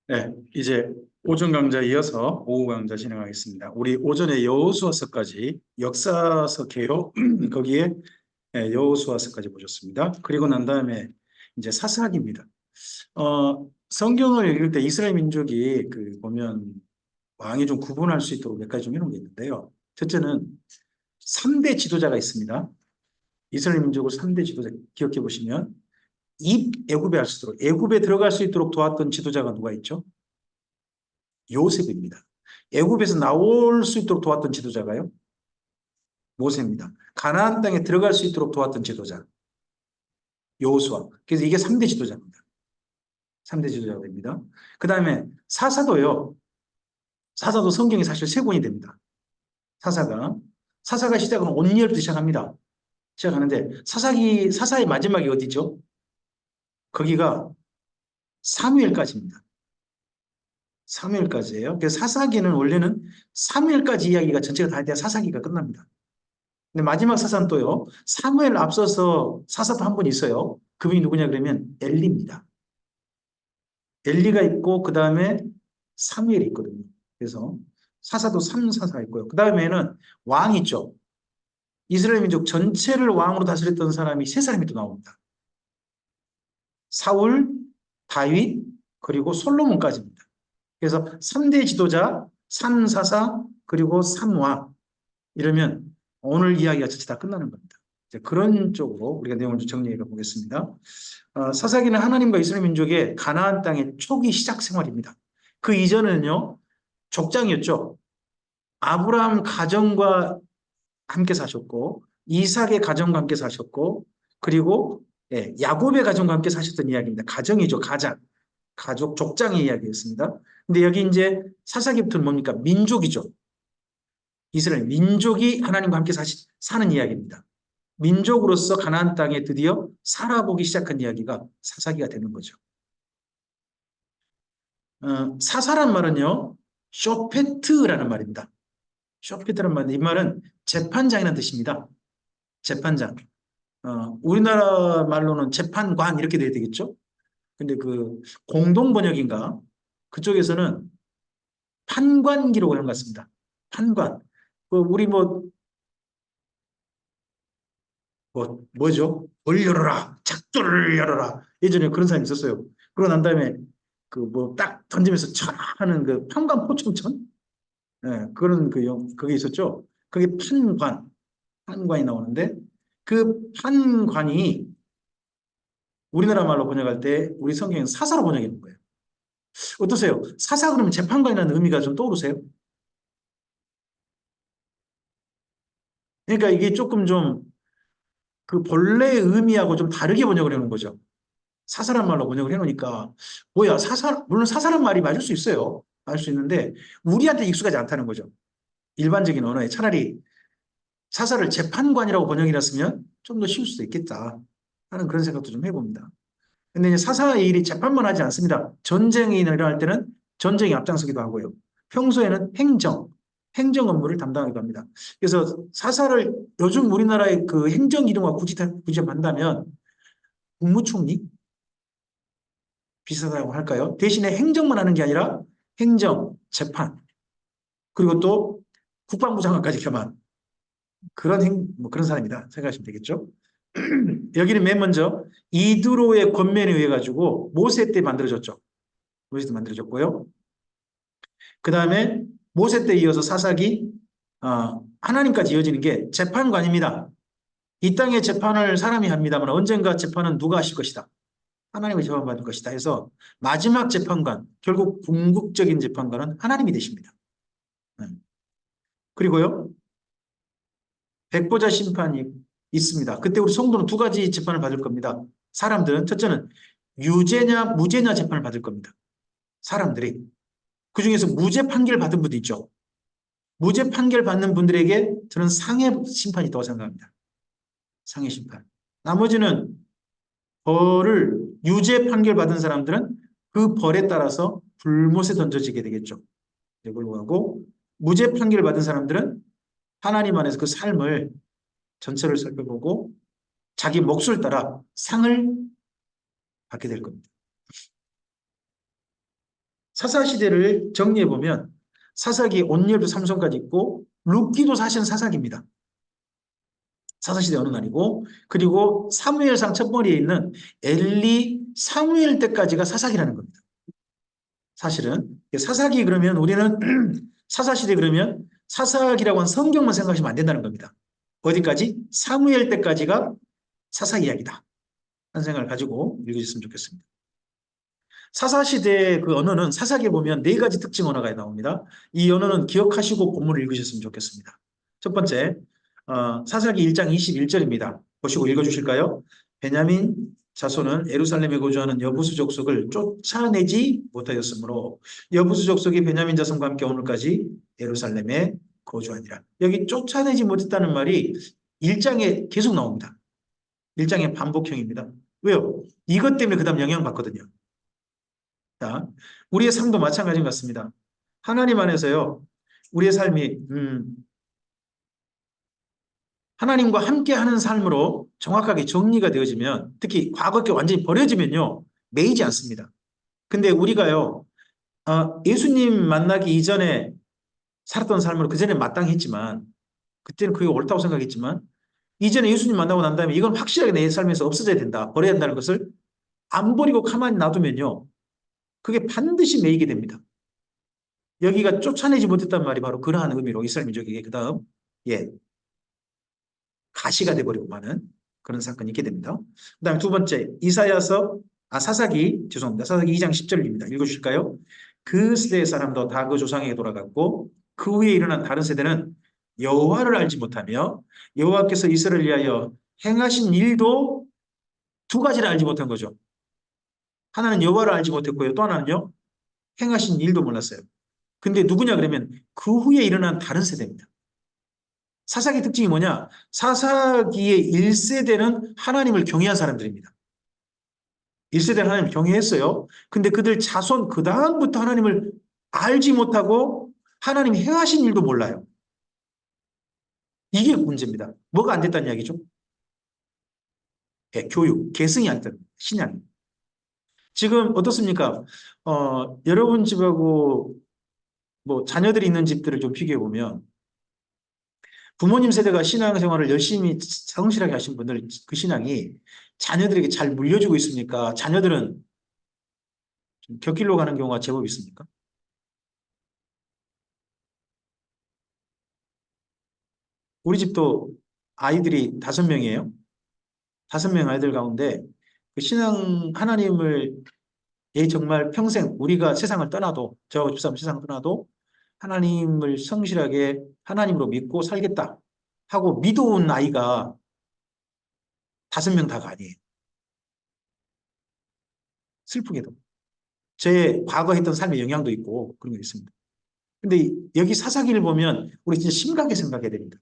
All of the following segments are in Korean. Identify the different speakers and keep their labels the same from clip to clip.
Speaker 1: 네, 이제 오전 강좌 이어서 오후 강좌 진행하겠습니다. 우리 오전에 여호수아서까지 역사서 개요 거기에 여호수아서까지 보셨습니다. 그리고 난 다음에 이제 사사기입니다. 성경을 읽을 때 이스라엘 민족이 보면 왕이 좀 구분할 수 있도록 몇 가지 좀 이런 게 있는데요. 첫째는 3대 지도자가 있습니다. 이스라엘 민족을 3대 지도자 기억해 보시면 애굽에 할 수 있도록 애굽에 들어갈 수 있도록 도왔던 지도자가 누가 있죠? 요셉입니다. 애굽에서 나올 수 있도록 도왔던 지도자가요? 모세입니다. 가나안 땅에 들어갈 수 있도록 도왔던 지도자 여호수아. 그래서 이게 3대 지도자입니다. 3대 지도자가 됩니다. 그 다음에 사사도요. 사사도 성경이 사실 세 권이 됩니다. 사사가 시작은 온니엘부터 시작합니다. 시작하는데 사사의 마지막이 어디죠? 거기가 사무엘까지입니다. 사무엘까지예요. 그래서 사사기는 원래는 사무엘까지 이야기가 전체가 다 돼야 사사기가 끝납니다. 근데 마지막 사사는 또요. 사무엘 앞서서 사사도 한 분 있어요. 그분이 누구냐 그러면 엘리입니다. 엘리가 있고 그 다음에 사무엘이 있거든요. 그래서 사사도 3사사 있고요. 그 다음에는 왕이 있죠. 이스라엘 민족 전체를 왕으로 다스렸던 사람이 세 사람이 또 나옵니다. 사울, 다윗, 그리고 솔로몬까지입니다. 그래서 3대 지도자, 3사사, 그리고 3왕 이러면 오늘 이야기가 전체 다 끝나는 겁니다. 이제 그런 쪽으로 우리가 내용을 좀 정리해 보겠습니다. 사사기는 하나님과 이스라엘 민족의 가나안 땅의 초기 시작 생활입니다. 그 이전에는요, 족장이었죠. 아브라함 가정과 함께 사셨고, 이삭의 가정과 함께 사셨고, 그리고 야곱의 가정과 함께 사셨던 이야기입니다. 가정이죠, 가족, 족장의 이야기였습니다. 근데 여기 이제 사사기부터는 뭡니까? 민족이죠. 이스라엘 민족이 하나님과 함께 사는 이야기입니다. 민족으로서 가나안 땅에 드디어 살아보기 시작한 이야기가 사사기가 되는 거죠. 사사란 말은요, 쇼페트라는 말입니다. 쇼페트라는 말인데 이 말은 재판장이라는 뜻입니다. 재판장. 우리나라 말로는 재판관 이렇게 돼야 되겠죠? 근데 그 공동 번역인가? 그쪽에서는 판관기로 하는 것 같습니다. 판관. 우리 뭐죠? 뭘 열어라. 작도를 열어라. 예전에 그런 사람이 있었어요. 그러고 난 다음에 딱 던지면서 천 하는 그 판관 포청천? 예, 그런 그게 있었죠. 그게 판관이 나오는데 그 판관이 우리나라 말로 번역할 때 우리 성경은 사사로 번역하는 거예요. 어떠세요? 사사 그러면 재판관이라는 의미가 좀 떠오르세요? 그러니까 이게 조금 좀 그 본래의 의미하고 좀 다르게 번역을 해놓은 거죠. 사사란 말로 번역을 해놓으니까 뭐야 물론 사사란 말이 맞을 수 있어요. 맞을 수 있는데 우리한테 익숙하지 않다는 거죠. 일반적인 언어에 차라리 사사를 재판관이라고 번역이 났으면 좀 더 쉬울 수도 있겠다 하는 그런 생각도 좀 해봅니다. 근데 이제 사사의 일이 재판만 하지 않습니다. 전쟁이 일어날 때는 전쟁에 앞장서기도 하고요. 평소에는 행정 업무를 담당하기도 합니다. 그래서 사사를 요즘 우리나라의 그 행정 이름과 구집한다면 국무총리 비슷하다고 할까요? 대신에 행정만 하는 게 아니라 행정, 재판, 그리고 또 국방부 장관까지 겸한 그런 사람이다 생각하시면 되겠죠. 여기는 맨 먼저 이드로의 권면에 의해 가지고 모세 때 만들어졌죠. 모세 때 만들어졌고요. 그 다음에 모세 때 이어서 사사기 하나님까지 이어지는 게 재판관입니다. 이 땅의 재판을 사람이 합니다만 언젠가 재판은 누가 하실 것이다. 하나님의 재판받을 것이다 해서 마지막 재판관, 결국 궁극적인 재판관은 하나님이 되십니다. 그리고요, 백보자 심판이 있습니다. 그때 우리 성도는 두 가지 재판을 받을 겁니다. 사람들은 첫째는 유죄냐 무죄냐 재판을 받을 겁니다. 사람들이. 그중에서 무죄 판결 받은 분도 있죠. 무죄 판결 받는 분들에게 저는 상해 심판이 있다고 생각합니다. 상해 심판. 나머지는 유죄 판결 받은 사람들은 그 벌에 따라서 불못에 던져지게 되겠죠. 이걸로 하고 무죄 판결 받은 사람들은 하나님 안에서 그 삶을 전체를 살펴보고 자기 몫을 따라 상을 받게 될 겁니다. 사사시대를 정리해보면 사사기 온열부 삼손까지 있고 룻기도 사실은 사사기입니다. 사사시대 어느 날이고 그리고 사무엘상 첫 머리에 있는 엘리 사무엘 때까지가 사사기라는 겁니다. 사실은 사사기 그러면 우리는 사사시대 그러면 사사기라고 한 성경만 생각하시면 안 된다는 겁니다. 어디까지? 사무엘 때까지가 사사 이야기다 하는 생각을 가지고 읽으셨으면 좋겠습니다. 사사시대의 그 언어는 사사기에 보면 네 가지 특징 언어가 나옵니다. 이 언어는 기억하시고 본문을 읽으셨으면 좋겠습니다. 첫 번째, 사사기 1장 21절입니다. 보시고 읽어주실까요? 베냐민 자손은 예루살렘에 거주하는 여부수 족속을 쫓아내지 못하였으므로 여부수 족속이 베냐민 자손과 함께 오늘까지 예루살렘에 거주하니라. 여기 쫓아내지 못했다는 말이 1장에 계속 나옵니다. 1장의 반복형입니다. 왜요? 이것 때문에 그 다음 영향받거든요. 자, 우리의 삶도 마찬가지인 것 같습니다. 하나님 안에서요, 우리의 삶이 하나님과 함께하는 삶으로 정확하게 정리가 되어지면, 특히 과거에 완전히 버려지면요, 매이지 않습니다. 근데 우리가요, 예수님 만나기 이전에 살았던 삶으로 그전에 마땅했지만, 그때는 그게 옳다고 생각했지만, 이전에 예수님 만나고 난 다음에 이건 확실하게 내 삶에서 없어져야 된다, 버려야 된다는 것을 안 버리고 가만히 놔두면요, 그게 반드시 매이게 됩니다. 여기가 쫓아내지 못했단 말이 바로 그러한 의미로 이스라엘 민족에게 그 다음 가시가 돼버리고 마는 그런 사건이 있게 됩니다. 그 다음에 두 번째 사사기 2장 10절입니다. 읽어주실까요? 그 세대의 사람도 다 그 조상에게 돌아갔고 그 후에 일어난 다른 세대는 여호와를 알지 못하며 여호와께서 이스라엘을 위하여 행하신 일도 두 가지를 알지 못한 거죠. 하나는 여호와를 알지 못했고요. 또 하나는요. 행하신 일도 몰랐어요. 근데 누구냐 그러면 그 후에 일어난 다른 세대입니다. 사사기 특징이 뭐냐? 사사기의 1세대는 하나님을 경외한 사람들입니다. 1세대는 하나님을 경외했어요. 근데 그들 자손 그 다음부터 하나님을 알지 못하고 하나님 행하신 일도 몰라요. 이게 문제입니다. 뭐가 안 됐다는 이야기죠? 교육, 계승이 안 됐다. 신앙이. 지금 어떻습니까? 여러분 집하고 뭐 자녀들이 있는 집들을 좀 비교해 보면 부모님 세대가 신앙생활을 열심히 성실하게 하신 분들 그 신앙이 자녀들에게 잘 물려주고 있습니까? 자녀들은 좀 곁길로 가는 경우가 제법 있습니까? 우리 집도 아이들이 5명이에요. 5명 아이들 가운데 그 신앙 하나님을 정말 평생 우리가 세상을 떠나도 저하고 집사람 세상을 떠나도 하나님을 성실하게 하나님으로 믿고 살겠다 하고 믿어온 아이가 5명 다가 아니에요. 슬프게도. 제 과거 했던 삶의 영향도 있고 그런 게 있습니다. 근데 여기 사사기를 보면 우리 진짜 심각하게 생각해야 됩니다.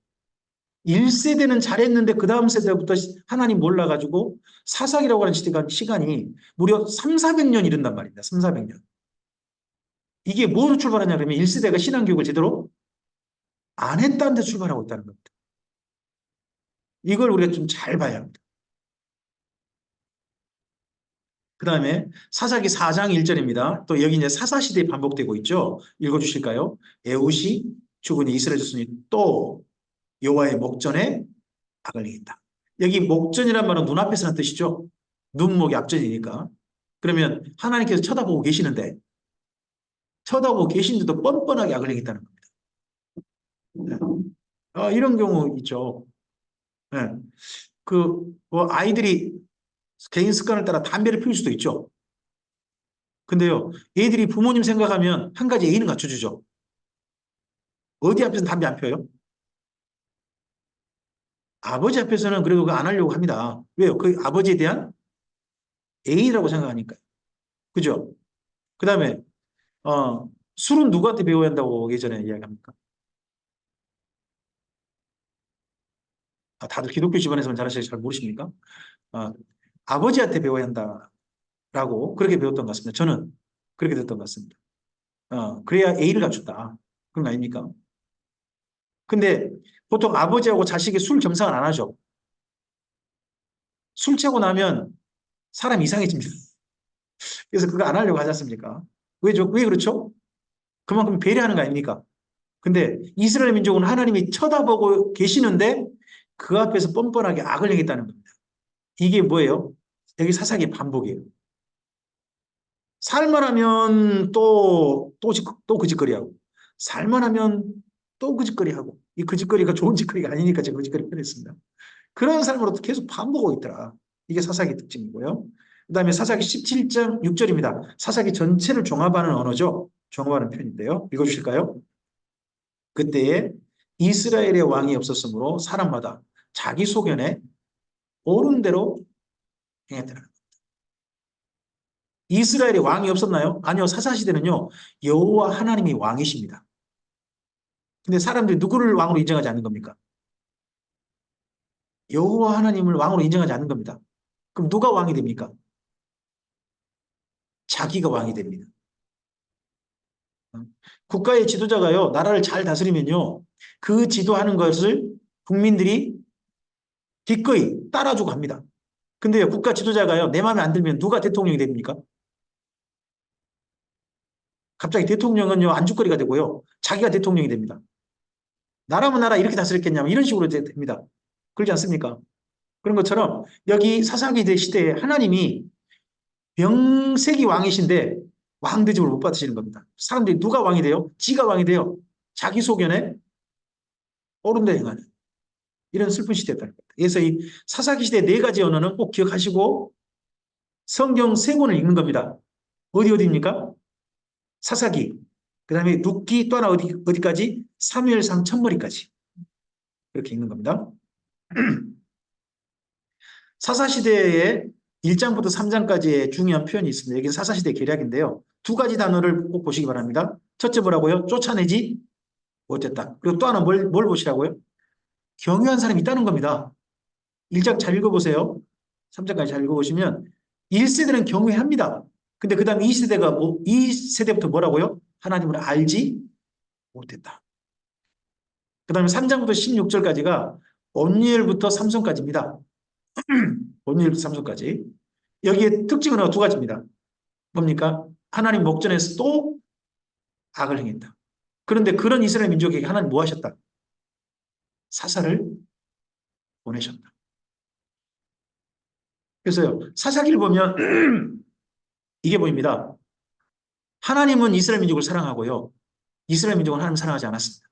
Speaker 1: 1세대는 잘했는데 그 다음 세대부터 하나님 몰라가지고 사사기라고 하는 시간이 무려 3, 400년 이른단 말입니다. 3, 400년. 이게 뭐로 출발하냐 그러면 1세대가 신앙교육을 제대로 안 했다는 데 출발하고 있다는 겁니다. 이걸 우리가 좀 잘 봐야 합니다. 그 다음에 사사기 4장 1절입니다. 또 여기 이제 사사시대에 반복되고 있죠. 읽어주실까요? 에웃이 죽으니 이스라엘 자손이 또 여호와의 목전에 악을 행했다. 여기 목전이란 말은 눈앞에서는 뜻이죠. 눈목이 앞전이니까. 그러면 하나님께서 쳐다보고 계시는데 쳐다보고 계신데도 뻔뻔하게 악을 행했다는 겁니다. 이런 경우 있죠. 네. 뭐 아이들이 개인 습관을 따라 담배를 피울 수도 있죠. 근데요, 애들이 부모님 생각하면 한 가지 예의는 갖춰주죠. 어디 앞에서는 담배 안 펴요? 아버지 앞에서는 그래도 그거 안 하려고 합니다. 왜요? 그 아버지에 대한 예의라고 생각하니까요. 그죠? 그 다음에, 술은 누구한테 배워야 한다고 예전에 이야기합니까? 다들 기독교 집안에서는 잘 모르십니까? 아버지한테 배워야 한다라고 그렇게 배웠던 것 같습니다. 저는 그렇게 됐던 것 같습니다. 그래야 예의를 갖춘다. 그런 거 아닙니까? 근데 보통 아버지하고 자식이 술 겸상을 안 하죠. 술 취하고 나면 사람 이상해집니다. 그래서 그거 안 하려고 하지 않습니까? 왜죠? 왜 그렇죠? 그만큼 배려하는 거 아닙니까? 근데 이스라엘 민족은 하나님이 쳐다보고 계시는데 그 앞에서 뻔뻔하게 악을 행했다는 겁니다. 이게 뭐예요? 여기 사사기 반복이에요. 살만하면 또 그 짓거리하고, 살만하면 또 그 짓거리하고, 이 그 짓거리가 좋은 짓거리가 아니니까 제가 그 짓거리 표현했습니다. 그런 삶으로 계속 반복하고 있더라. 이게 사사기 특징이고요. 그 다음에 사사기 17장 6절입니다. 사사기 전체를 종합하는 언어죠. 종합하는 표현인데요. 읽어주실까요? 그때에 이스라엘의 왕이 없었으므로 사람마다 자기 소견에 옳은 대로 행했더라. 이스라엘에 왕이 없었나요? 아니요. 사사시대는요. 여호와 하나님이 왕이십니다. 근데 사람들이 누구를 왕으로 인정하지 않는 겁니까? 여호와 하나님을 왕으로 인정하지 않는 겁니다. 그럼 누가 왕이 됩니까? 자기가 왕이 됩니다. 국가의 지도자가요. 나라를 잘 다스리면요. 그 지도하는 것을 국민들이 기꺼이 따라주고 합니다. 근데요. 국가 지도자가요. 내 마음에 안 들면 누가 대통령이 됩니까? 갑자기 대통령은요. 안주거리가 되고요. 자기가 대통령이 됩니다. 나라면 나라 이렇게 다스렸겠냐면 이런 식으로 됩니다. 그렇지 않습니까? 그런 것처럼 여기 사사기 시대에 하나님이 명색이 왕이신데 왕 대접을 못 받으시는 겁니다. 사람들이 누가 왕이 돼요? 지가 왕이 돼요. 자기 소견에 옳은 데 행하는 이런 슬픈 시대였다는 겁니다. 그래서 이 사사기 시대 네 가지 언어는 꼭 기억하시고 성경 세 권을 읽는 겁니다. 어디입니까? 사사기, 그 다음에 룻기, 또 하나 어디까지? 사무엘상 첫머리까지 이렇게 읽는 겁니다. 사사시대에 1장부터 3장까지의 중요한 표현이 있습니다. 여기는 사사시대 계략인데요. 두 가지 단어를 꼭 보시기 바랍니다. 첫째 뭐라고요? 쫓아내지 못했다. 그리고 또 하나 뭘 보시라고요? 경유한 사람이 있다는 겁니다. 1장 잘 읽어보세요. 3장까지 잘 읽어보시면 1세대는 경외합니다. 근데 그 다음 2세대부터 뭐라고요? 하나님을 알지 못했다. 그 다음에 3장부터 16절까지가 온니엘부터 삼손까지입니다. 온니엘부터 삼손까지. 여기에 특징은 두 가지입니다. 뭡니까? 하나님 목전에서 또 악을 행했다. 그런데 그런 이스라엘 민족에게 하나님 뭐 하셨다? 사사를 보내셨다. 그래서요, 사사기를 보면 이게 보입니다. 하나님은 이스라엘 민족을 사랑하고요. 이스라엘 민족은 하나님을 사랑하지 않았습니다.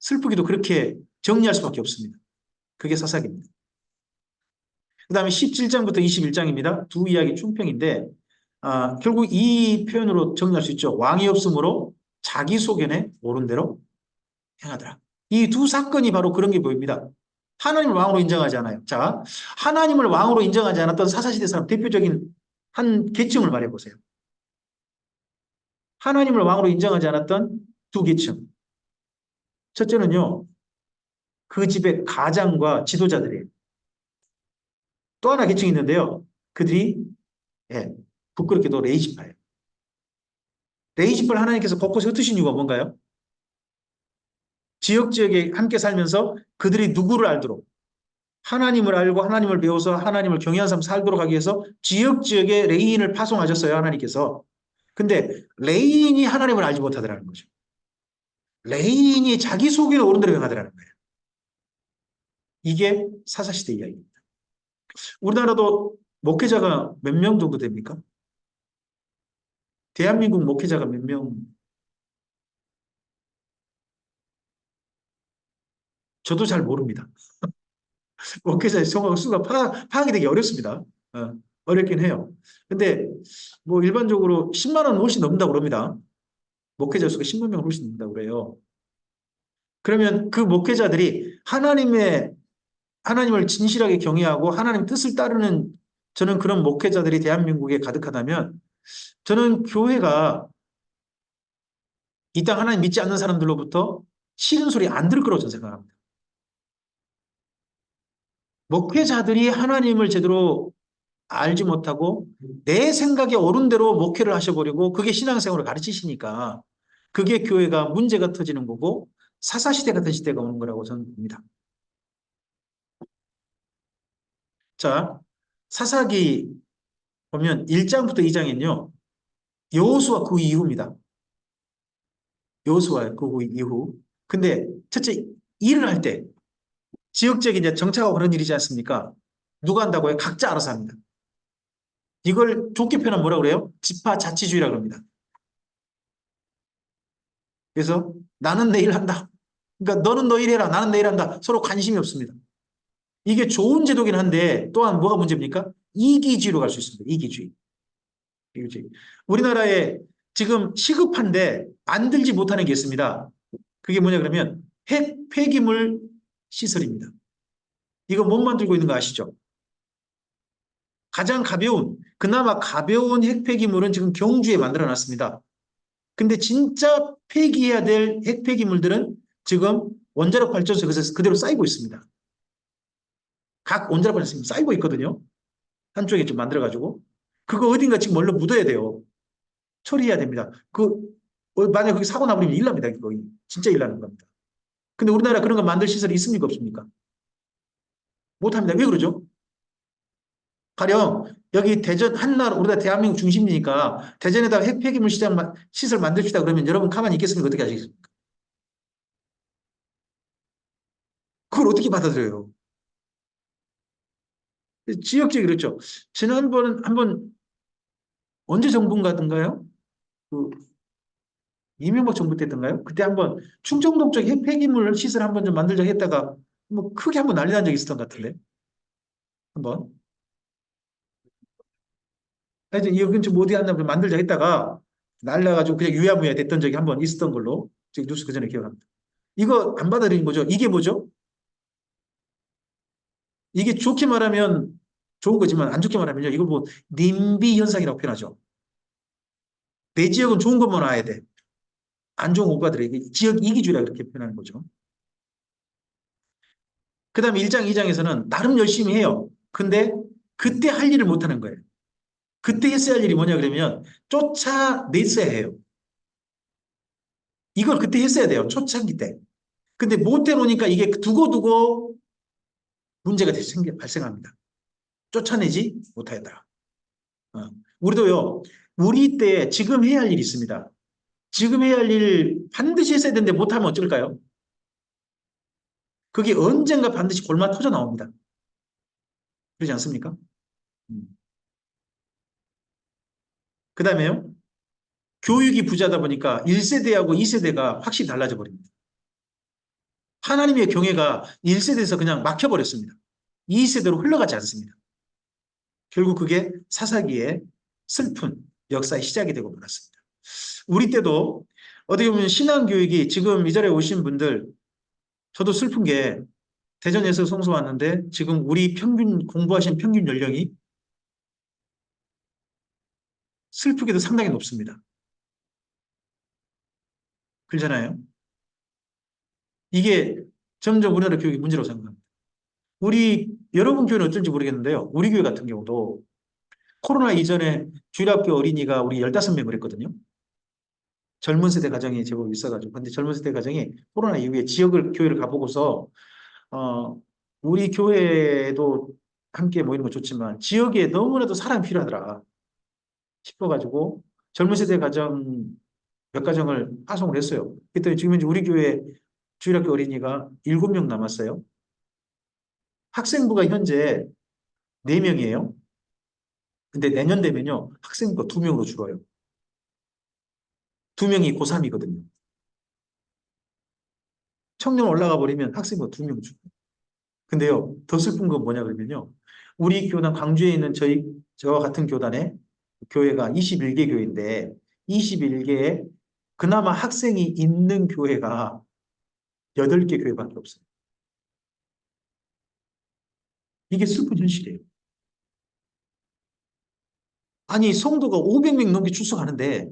Speaker 1: 슬프기도 그렇게 정리할 수밖에 없습니다. 그게 사사기입니다. 그 다음에 17장부터 21장입니다. 두 이야기 충평인데 결국 이 표현으로 정리할 수 있죠. 왕이 없으므로 자기 소견에 옳은 대로 행하더라. 이 두 사건이 바로 그런 게 보입니다. 하나님을 왕으로 인정하지 않아요. 자, 하나님을 왕으로 인정하지 않았던 사사시대 사람 대표적인 한 계층을 말해보세요. 하나님을 왕으로 인정하지 않았던 두 계층. 첫째는요, 그 집의 가장과 지도자들이에요. 또 하나 계층이 있는데요. 그들이 예, 부끄럽게도 레이지파예요. 레이지파를 하나님께서 곳곳에 흩으신 이유가 뭔가요? 지역에 함께 살면서 그들이 누구를 알도록 하나님을 알고 하나님을 배워서 하나님을 경외하는 삶 살도록 하기 위해서 지역에 레이인을 파송하셨어요. 하나님께서. 근데 레이인이 하나님을 알지 못하더라는 거죠. 레이인이 자기 속에 옳은 대로 행하더라는 거예요. 이게 사사시대 이야기입니다. 우리나라도 목회자가 몇 명 정도 됩니까? 대한민국 목회자가 몇 명? 저도 잘 모릅니다. 목회자의 수가 파악이 되기 어렵습니다. 어렵긴 해요. 근데 뭐 일반적으로 10만 원 훨씬 넘는다고 그럽니다. 목회자 수가 10만 명 훨씬 넘는다고 그래요. 그러면 그 목회자들이 하나님을 진실하게 경외하고 하나님 뜻을 따르는 저는 그런 목회자들이 대한민국에 가득하다면 저는 교회가 이 땅 하나님 믿지 않는 사람들로부터 싫은 소리 안 들을 거라고 저는 생각합니다. 목회자들이 하나님을 제대로 알지 못하고 내 생각에 옳은 대로 목회를 하셔버리고 그게 신앙생활을 가르치시니까 그게 교회가 문제가 터지는 거고 사사시대 같은 시대가 오는 거라고 저는 봅니다. 자, 사사기 보면 1장부터 2장엔요. 여호수아 그 이후입니다. 여호수아 그 이후. 근데 첫째 일을 할 때 지역적인 이제 정착하고 그런 일이지 않습니까? 누가 한다고요? 각자 알아서 합니다. 이걸 좋게 표현하면 뭐라고 그래요? 지파 자치주의라고 합니다. 그래서 나는 내일 한다. 그러니까 너는 너 일 해라. 나는 내일 한다. 서로 관심이 없습니다. 이게 좋은 제도긴 한데 또한 뭐가 문제입니까? 이기주의로 갈 수 있습니다. 이기주의. 이기주의. 우리나라에 지금 시급한데 만들지 못하는 게 있습니다. 그게 뭐냐 그러면 핵 폐기물 시설입니다. 이거 못 만들고 있는 거 아시죠? 가장 가벼운, 그나마 가벼운 핵 폐기물은 지금 경주에 만들어 놨습니다. 근데 진짜 폐기해야 될 핵 폐기물들은 지금 원자력 발전소에서 그대로 쌓이고 있습니다. 각 원자력 발전소에 쌓이고 있거든요. 한쪽에 좀 만들어가지고. 그거 어딘가 지금 얼른 묻어야 돼요. 처리해야 됩니다. 만약에 거기 사고 나버리면 일 납니다. 거기. 진짜 일 나는 겁니다. 근데 우리나라 그런 거 만들 시설이 있습니까? 없습니까? 못합니다. 왜 그러죠? 가령 여기 대전 한나라 우리가 대한민국 중심이니까 대전에다가 핵폐기물 시설 만듭시다 그러면 여러분 가만히 있겠습니까? 어떻게 하시겠습니까? 그걸 어떻게 받아들여요? 지역적이 그렇죠. 지난번 한번 언제 정부인가든가요? 그 이명박 정부 때든가요? 그때 한번 충청동 쪽 핵폐기물 시설 한번 좀 만들자 했다가 뭐 크게 한번 난리 난 적이 있었던 것 같은데 한번 하여튼 이 근처 뭐 어디 한번 만들자 했다가 날라가지고 그냥 유야무야 됐던 적이 한번 있었던 걸로 지금 뉴스 그 전에 기억합니다. 이거 안 받아들인 거죠? 이게 뭐죠? 이게 좋게 말하면 좋은 거지만 안 좋게 말하면요. 이걸 뭐 님비 현상이라고 표현하죠. 내 지역은 좋은 것만 와야 돼. 안 좋은 거 못 받으래. 이게 지역 이기주의라 그렇게 표현하는 거죠. 그 다음에 1장, 2장에서는 나름 열심히 해요. 근데 그때 할 일을 못 하는 거예요. 그때 했어야 할 일이 뭐냐 그러면 쫓아냈어야 해요. 이걸 그때 했어야 돼요. 초창기 때. 근데 못 해놓으니까 이게 두고두고 문제가 발생합니다. 쫓아내지 못하였다. 어. 우리도요, 우리 때 지금 해야 할 일이 있습니다. 지금 해야 할 일 반드시 했어야 되는데 못하면 어쩔까요? 그게 언젠가 반드시 골마 터져 나옵니다. 그러지 않습니까? 그 다음에요, 교육이 부자다 보니까 1세대하고 2세대가 확실히 달라져 버립니다. 하나님의 경애가 1세대에서 그냥 막혀버렸습니다. 2세대로 흘러가지 않습니다. 결국 그게 사사기의 슬픈 역사의 시작이 되고 말았습니다. 우리 때도 어떻게 보면 신앙교육이 지금 이 자리에 오신 분들 저도 슬픈 게 대전에서 성서 왔는데 지금 우리 평균 공부하신 평균 연령이 슬프게도 상당히 높습니다. 그렇잖아요. 이게 점점 우리나라 교육이 문제라고 생각합니다. 우리 여러분 교회는 어쩐지 모르겠는데요. 우리 교회 같은 경우도 코로나 이전에 주일학교 어린이가 우리 15명을 했거든요. 젊은 세대 가정이 제법 있어가지고. 근데 젊은 세대 가정이 코로나 이후에 교회를 가보고서, 어, 우리 교회도 함께 모이는 건 좋지만 지역에 너무나도 사람이 필요하더라 싶어가지고 젊은 세대 가정 몇 가정을 파송을 했어요. 그랬더니 지금 이제 우리 교회 주일학교 어린이가 7명 남았어요. 학생부가 현재 4명이에요. 근데 내년 되면요. 학생부가 2명으로 줄어요. 2명이 고3이거든요. 청년 올라가 버리면 학생부가 2명 줄어요. 근데요. 더 슬픈 건 뭐냐 그러면요. 우리 교단 광주에 있는 저와 같은 교단에 교회가 21개 교회인데 21개에 그나마 학생이 있는 교회가 8개 교회밖에 없어요. 이게 슬픈 현실이에요. 아니 성도가 500명 넘게 출석하는데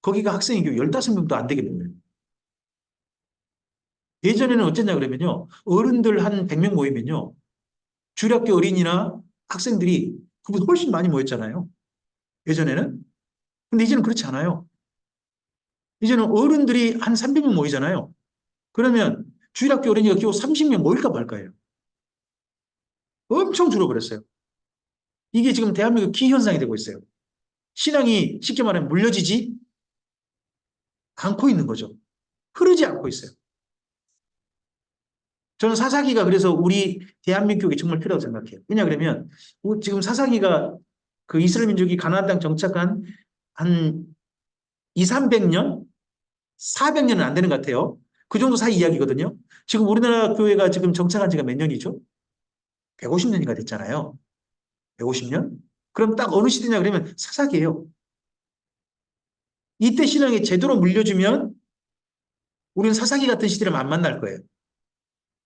Speaker 1: 거기가 학생이 15명도 안 되겠네요. 예전에는 어쨌냐 그러면요. 어른들 한 100명 모이면요. 주일학교 어린이나 학생들이 그보다 훨씬 많이 모였잖아요. 예전에는. 근데 이제는 그렇지 않아요. 이제는 어른들이 한 300명 모이잖아요. 그러면 주일학교 어린이가 겨우 30명 모일까 말까요? 엄청 줄어버렸어요. 이게 지금 대한민국 기현상이 되고 있어요. 신앙이 쉽게 말하면 물려지지 않고 있는 거죠. 흐르지 않고 있어요. 저는 사사기가 그래서 우리 대한민국에 정말 필요하다고 생각해요. 왜냐 그러면 지금 사사기가 그 이스라엘 민족이 가나안 땅 정착한 한 2, 300년? 400년은 안 되는 것 같아요. 그 정도 사이 이야기거든요. 지금 우리나라 교회가 지금 정착한 지가 몇 년이죠? 150년이가 됐잖아요. 150년? 그럼 딱 어느 시대냐 그러면 사사기예요. 이때 신앙이 제대로 물려주면 우리는 사사기 같은 시대를 안 만날 거예요.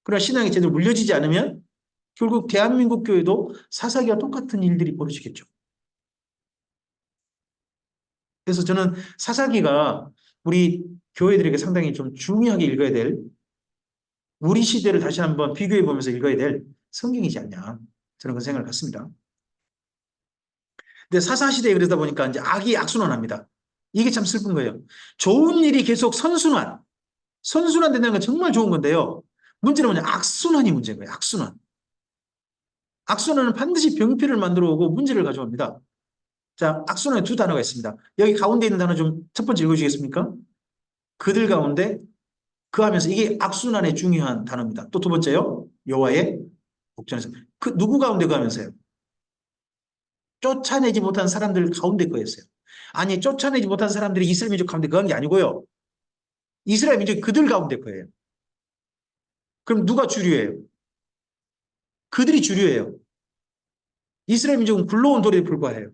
Speaker 1: 그러나 신앙이 제대로 물려지지 않으면 결국 대한민국 교회도 사사기와 똑같은 일들이 벌어지겠죠. 그래서 저는 사사기가 우리 교회들에게 상당히 좀 중요하게 읽어야 될, 우리 시대를 다시 한번 비교해 보면서 읽어야 될 성경이지 않냐. 저는 그런 생각을 갖습니다. 근데 사사시대에 그러다 보니까 이제 악이 악순환합니다. 이게 참 슬픈 거예요. 좋은 일이 계속 선순환 된다는 건 정말 좋은 건데요. 문제는 뭐냐? 악순환이 문제인 거예요. 악순환. 악순환은 반드시 병폐를 만들어 오고 문제를 가져옵니다. 자, 악순환에 두 단어가 있습니다. 여기 가운데 있는 단어 좀 첫 번째 읽어주시겠습니까? 그들 가운데 그 하면서 이게 악순환의 중요한 단어입니다. 또 두 번째요. 여호와의 복전에서. 그 누구 가운데 그 하면서요? 쫓아내지 못한 사람들 가운데 거였어요. 아니, 쫓아내지 못한 사람들이 이스라엘 민족 가운데 거한 게 아니고요. 이스라엘 민족이 그들 가운데 거예요. 그럼 누가 주류예요? 그들이 주류예요. 이스라엘 민족은 굴러온 돌에 불과해요.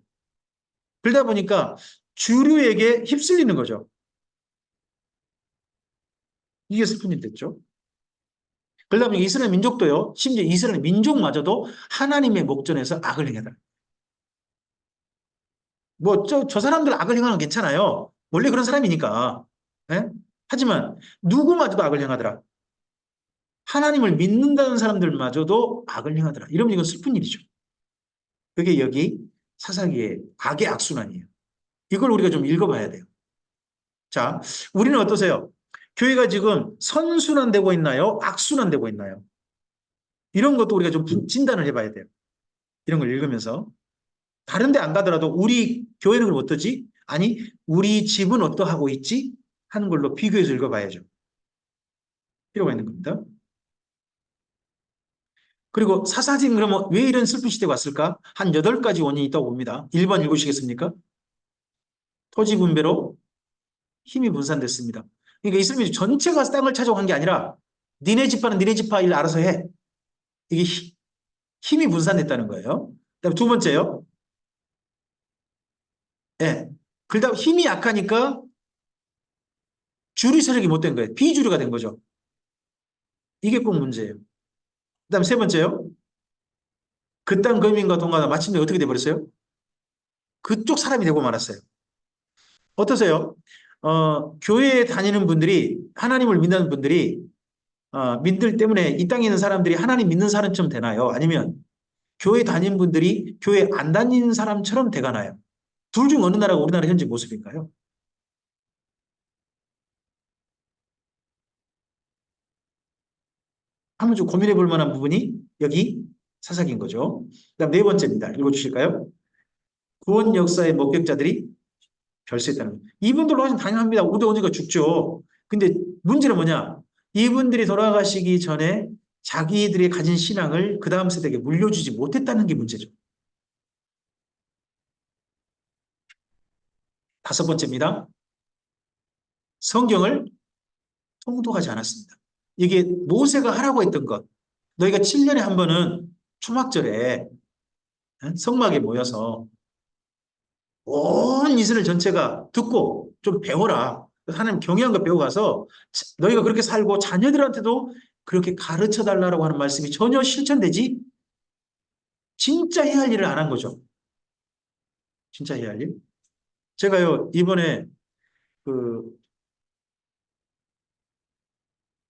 Speaker 1: 그러다 보니까 주류에게 휩쓸리는 거죠. 이게 슬픈 일 됐죠. 그러다 보니까 이스라엘 민족도요, 심지어 이스라엘 민족마저도 하나님의 목전에서 악을 행하다. 뭐, 저 사람들 악을 행하는 건 괜찮아요. 원래 그런 사람이니까. 예? 하지만 누구마저도 악을 행하더라. 하나님을 믿는다는 사람들마저도 악을 행하더라. 이러면 이건 슬픈 일이죠. 그게 여기 사사기의 악의 악순환이에요. 이걸 우리가 좀 읽어봐야 돼요. 자, 우리는 어떠세요? 교회가 지금 선순환되고 있나요? 악순환되고 있나요? 이런 것도 우리가 좀 진단을 해봐야 돼요. 이런 걸 읽으면서. 다른 데 안 가더라도 우리 교회는 그럼 어떠지? 아니, 우리 집은 어떠하고 있지? 하는 걸로 비교해서 읽어봐야죠. 필요가 있는 겁니다. 그리고 사사진 그러면 왜 이런 슬픈 시대가 왔을까? 한 8가지 원인이 있다고 봅니다. 1번 읽으시겠습니까? 토지 분배로 힘이 분산됐습니다. 그러니까 이스라엘 전체가 땅을 차지한 게 아니라 니네 집파는 니네 집파 일 알아서 해. 이게 힘이 분산됐다는 거예요. 그다음에 두 번째요. 예. 그다음 힘이 약하니까 주류 세력이 못 된 거예요. 비주류가 된 거죠. 이게 꼭 문제예요. 그다음 세 번째요. 그 땅 거민과 동가가 마침내 어떻게 돼버렸어요? 그쪽 사람이 되고 말았어요. 어떠세요? 교회에 다니는 분들이 하나님을 믿는 분들이 민들 때문에 이 땅에 있는 사람들이 하나님 믿는 사람처럼 되나요? 아니면 교회 다니는 분들이 교회 안 다니는 사람처럼 돼가나요? 둘 중 어느 나라가 우리나라 현재 모습인가요? 한번 좀 고민해 볼 만한 부분이 여기 사사기인 거죠. 그다음 네 번째입니다. 읽어주실까요? 구원 역사의 목격자들이 별세했다는 거예요. 이분들로 하시면 당연합니다. 우리 어디가 죽죠. 근데 문제는 뭐냐? 이분들이 돌아가시기 전에 자기들이 가진 신앙을 그 다음 세대에게 물려주지 못했다는 게 문제죠. 다섯 번째입니다. 성경을 통독하지 않았습니다. 이게 모세가 하라고 했던 것. 너희가 7년에 한 번은 초막절에 성막에 모여서 온 이스라엘 전체가 듣고 좀 배워라. 하나님 경외한 거 배워가서 너희가 그렇게 살고 자녀들한테도 그렇게 가르쳐 달라고 하는 말씀이 전혀 실천되지 진짜 해야 할 일을 안 한 거죠. 진짜 해야 할 일. 제가요 이번에 그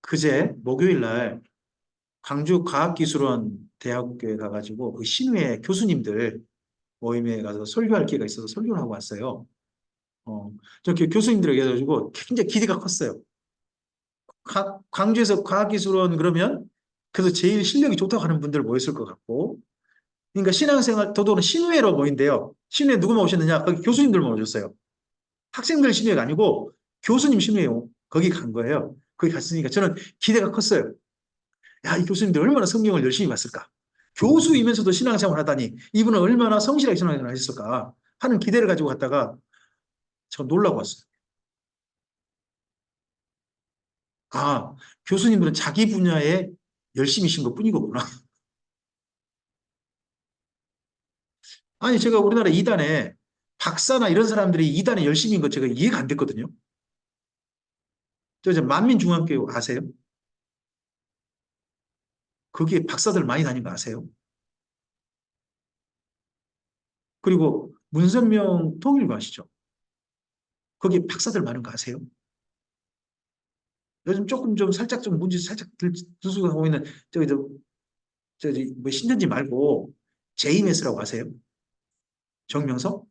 Speaker 1: 그제 목요일 날 광주 과학기술원 대학교에 가가지고 그 신우의 교수님들 모임에 가서 설교할 기회가 있어서 설교를 하고 왔어요. 저 교수님들에게 해가지고 굉장히 기대가 컸어요. 광주에서 과학기술원 그러면 그래서 제일 실력이 좋다고 하는 분들 모였을 것 같고 그러니까 신앙생활, 더더욱 신우회로 모인대요. 신우회 누구만 오셨느냐? 거기 교수님들만 오셨어요. 학생들 신우회가 아니고 교수님 신우회 거기 간 거예요. 거기 갔으니까 저는 기대가 컸어요. 야, 이 교수님들 얼마나 성경을 열심히 봤을까? 교수이면서도 신앙생활 하다니 이분은 얼마나 성실하게 신앙생활 하셨을까 하는 기대를 가지고 갔다가 제가 놀라고 왔어요. 아, 교수님들은 자기 분야에 열심히신 것뿐이겠구나. 아니, 제가 우리나라 이단에 박사나 이런 사람들이 이단에 열심히인 거 제가 이해가 안 됐거든요. 저 이제 만민중앙교회 아세요? 거기에 박사들 많이 다닌 거 아세요? 그리고 문선명 통일고 아시죠? 거기에 박사들 많은 거 아세요? 요즘 조금 좀 살짝 좀 문제 살짝 들쑥하고 있는 저기 뭐 신천지 말고 JMS라고 아세요? 정명석?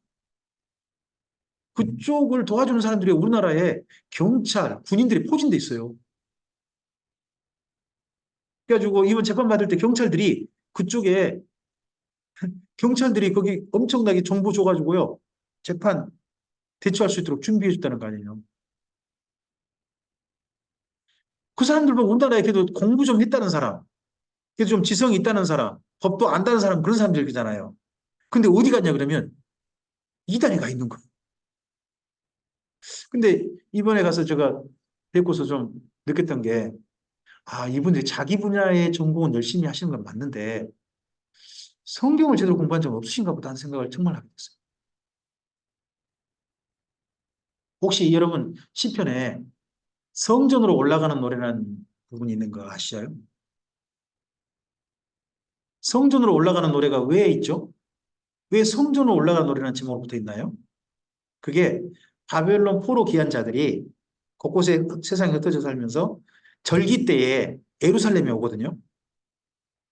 Speaker 1: 그쪽을 도와주는 사람들이 우리나라에 경찰, 군인들이 포진돼 있어요. 그래가지고 이번 재판 받을 때 경찰들이 거기 엄청나게 정보 줘가지고요. 재판 대처할 수 있도록 준비해 줬다는 거 아니에요. 그 사람들 보면 우리나라에 그래도 공부 좀 했다는 사람, 그래도 좀 지성이 있다는 사람, 법도 안다는 사람 그런 사람들이잖아요. 근데 어디 갔냐 그러면 이단에 가 있는 거예요. 근데 이번에 가서 제가 뵙고서 좀 느꼈던 게, 아, 이분들이 자기 분야의 전공은 열심히 하시는 건 맞는데 성경을 제대로 공부한 적 없으신가 보다 하는 생각을 정말 하게 됐어요. 혹시 여러분 시편에 성전으로 올라가는 노래라는 부분이 있는 거 아시죠? 성전으로 올라가는 노래가 왜 있죠? 왜 성전으로 올라가는 노래라는 제목으로 붙어 있나요? 그게 바벨론 포로 귀환 자들이 곳곳에 세상에 흩어져 살면서 절기 때에 예루살렘에 오거든요.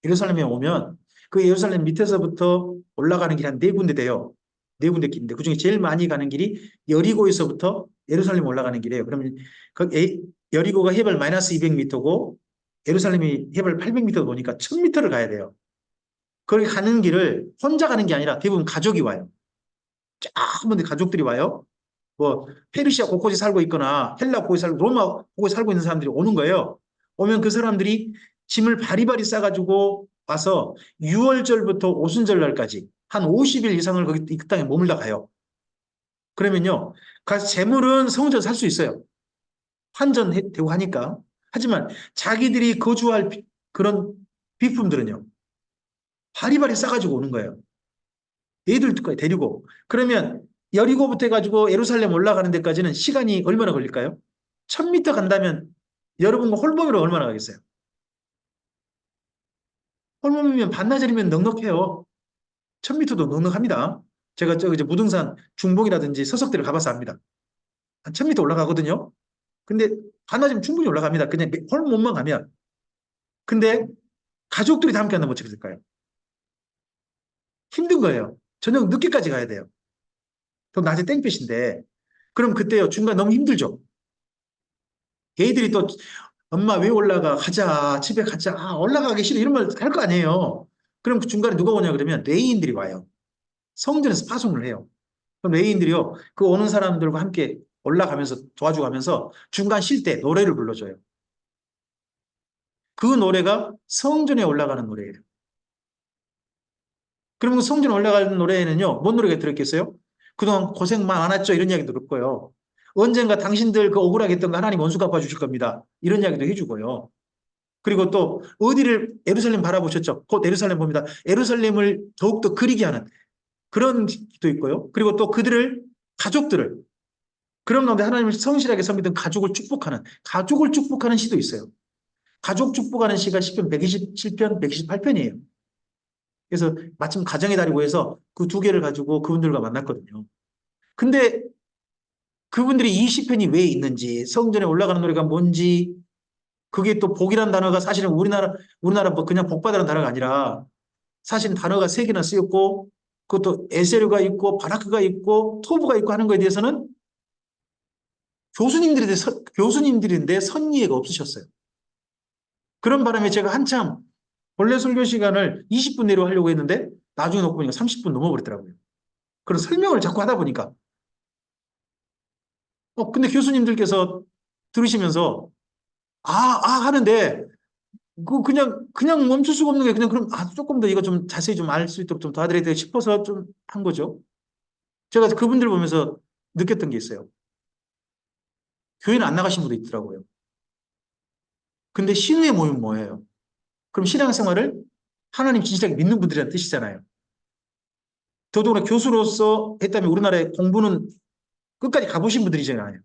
Speaker 1: 예루살렘에 오면 그 예루살렘 밑에서부터 올라가는 길이 한 네 군데 돼요. 네 군데 길인데 그중에 제일 많이 가는 길이 여리고에서부터 예루살렘 올라가는 길이에요. 그러면 여리고가 해발 마이너스 200m고 예루살렘이 해발 800m 보니까 1000m를 가야 돼요. 그렇게 가는 길을 혼자 가는 게 아니라 대부분 가족이 와요. 쫙 먼데 가족들이 와요. 뭐 페르시아 곳곳에 살고 있거나 헬라 곳에 살고 로마 곳에 살고 있는 사람들이 오는 거예요. 오면 그 사람들이 짐을 바리바리 싸가지고 와서 6월절부터 오순절 날까지 한 50일 이상을 거기 그 땅에 머물다 가요. 그러면요, 그 재물은 성전 살 수 있어요. 환전되고 하니까. 하지만 자기들이 거주할 그런 비품들은요, 바리바리 싸가지고 오는 거예요. 애들까지 데리고. 그러면 여리고부터 해가지고 예루살렘 올라가는 데까지는 시간이 얼마나 걸릴까요? 1000m 간다면 여러분과 홀몸으로 얼마나 가겠어요? 홀몸이면 반나절이면 넉넉해요. 1000m도 넉넉합니다. 제가 저기 이제 무등산 중봉이라든지 서석대를 가봐서 압니다. 한 1000m 올라가거든요. 근데 반나절이면 충분히 올라갑니다. 그냥 홀몸만 가면. 근데 가족들이 다 함께 한다면 어떻게 될까요? 힘든 거예요. 저녁 늦게까지 가야 돼요. 또 낮에 땡볕인데. 그럼 그때요. 중간 너무 힘들죠. 걔들이 또 엄마 왜 올라가? 가자. 집에 가자. 아, 올라가기 싫어. 이런 말 할 거 아니에요. 그럼 그 중간에 누가 오냐 그러면 레이인들이 와요. 성전에서 파송을 해요. 그럼 레이인들이요. 그 오는 사람들과 함께 올라가면서 도와주고 하면서 중간 쉴 때 노래를 불러줘요. 그 노래가 성전에 올라가는 노래예요. 그러면 성전에 올라가는 노래에는요. 뭔 노래가 들었겠어요? 그동안 고생 많았죠. 이런 이야기 들을 거예요. 언젠가 당신들 그 억울하게 했던 거 하나님 원수 갚아주실 겁니다. 이런 이야기도 해주고요. 그리고 또 어디를 예루살렘 바라보셨죠? 곧 예루살렘 봅니다. 예루살렘을 더욱더 그리게 하는 그런 기도 있고요. 그리고 또 그들을 가족들을 그런 가운데 하나님을 성실하게 섬기던 가족을 축복하는 시도 있어요. 가족 축복하는 시가 시편 127편, 128편이에요. 그래서 마침 가정의 달이고 해서 그 두 개를 가지고 그분들과 만났거든요. 근데 그분들이 이 시편이 왜 있는지, 성전에 올라가는 노래가 뭔지, 그게 또 복이라는 단어가 사실은 우리나라 뭐 그냥 복받으라는 단어가 아니라 사실 단어가 세 개나 쓰였고, 그것도 에세르가 있고, 바라크가 있고, 토브가 있고 하는 거에 대해서는 교수님들인데 선이해가 없으셨어요. 그런 바람에 제가 한참 본래 설교 시간을 20분 내로 하려고 했는데 나중에 놓고 보니까 30분 넘어버리더라고요. 그런 설명을 자꾸 하다 보니까. 근데 교수님들께서 들으시면서, 하는데, 그냥 멈출 수가 없는 게 그냥 그럼, 조금 더 이거 좀 자세히 좀 알 수 있도록 좀 도와드려야 돼 싶어서 좀 한 거죠. 제가 그분들 보면서 느꼈던 게 있어요. 교회는 안 나가신 분도 있더라고요. 근데 신우의 모임은 뭐예요? 그럼 신앙생활을 하나님 진실하게 믿는 분들이라는 뜻이잖아요. 더더구나 교수로서 했다면 우리나라의 공부는 끝까지 가보신 분들이잖아요.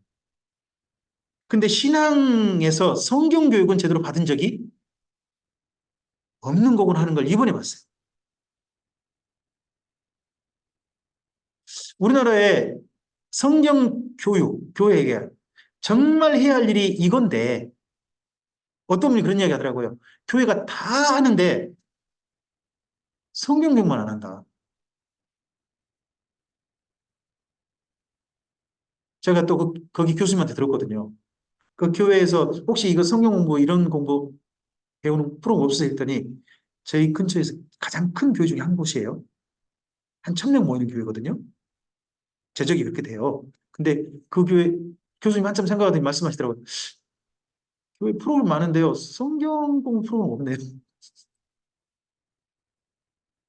Speaker 1: 근데 신앙에서 성경 교육은 제대로 받은 적이 없는 거구나 하는 걸 이번에 봤어요. 우리나라의 성경 교육, 교회에게 정말 해야 할 일이 이건데 어떤 분이 그런 이야기 하더라고요. 교회가 다 하는데 성경 공부만 안 한다. 제가 또 거기 교수님한테 들었거든요. 그 교회에서 혹시 이거 성경 공부 이런 공부 배우는 프로가 없으세요? 했더니 저희 근처에서 가장 큰 교회 중에 한 곳이에요. 한 1,000명 모이는 교회거든요. 제적이 그렇게 돼요. 근데 그 교회 교수님 한참 생각하더니 말씀하시더라고요. 교회 프로그램 많은데요. 성경 공부 프로그램 없네요.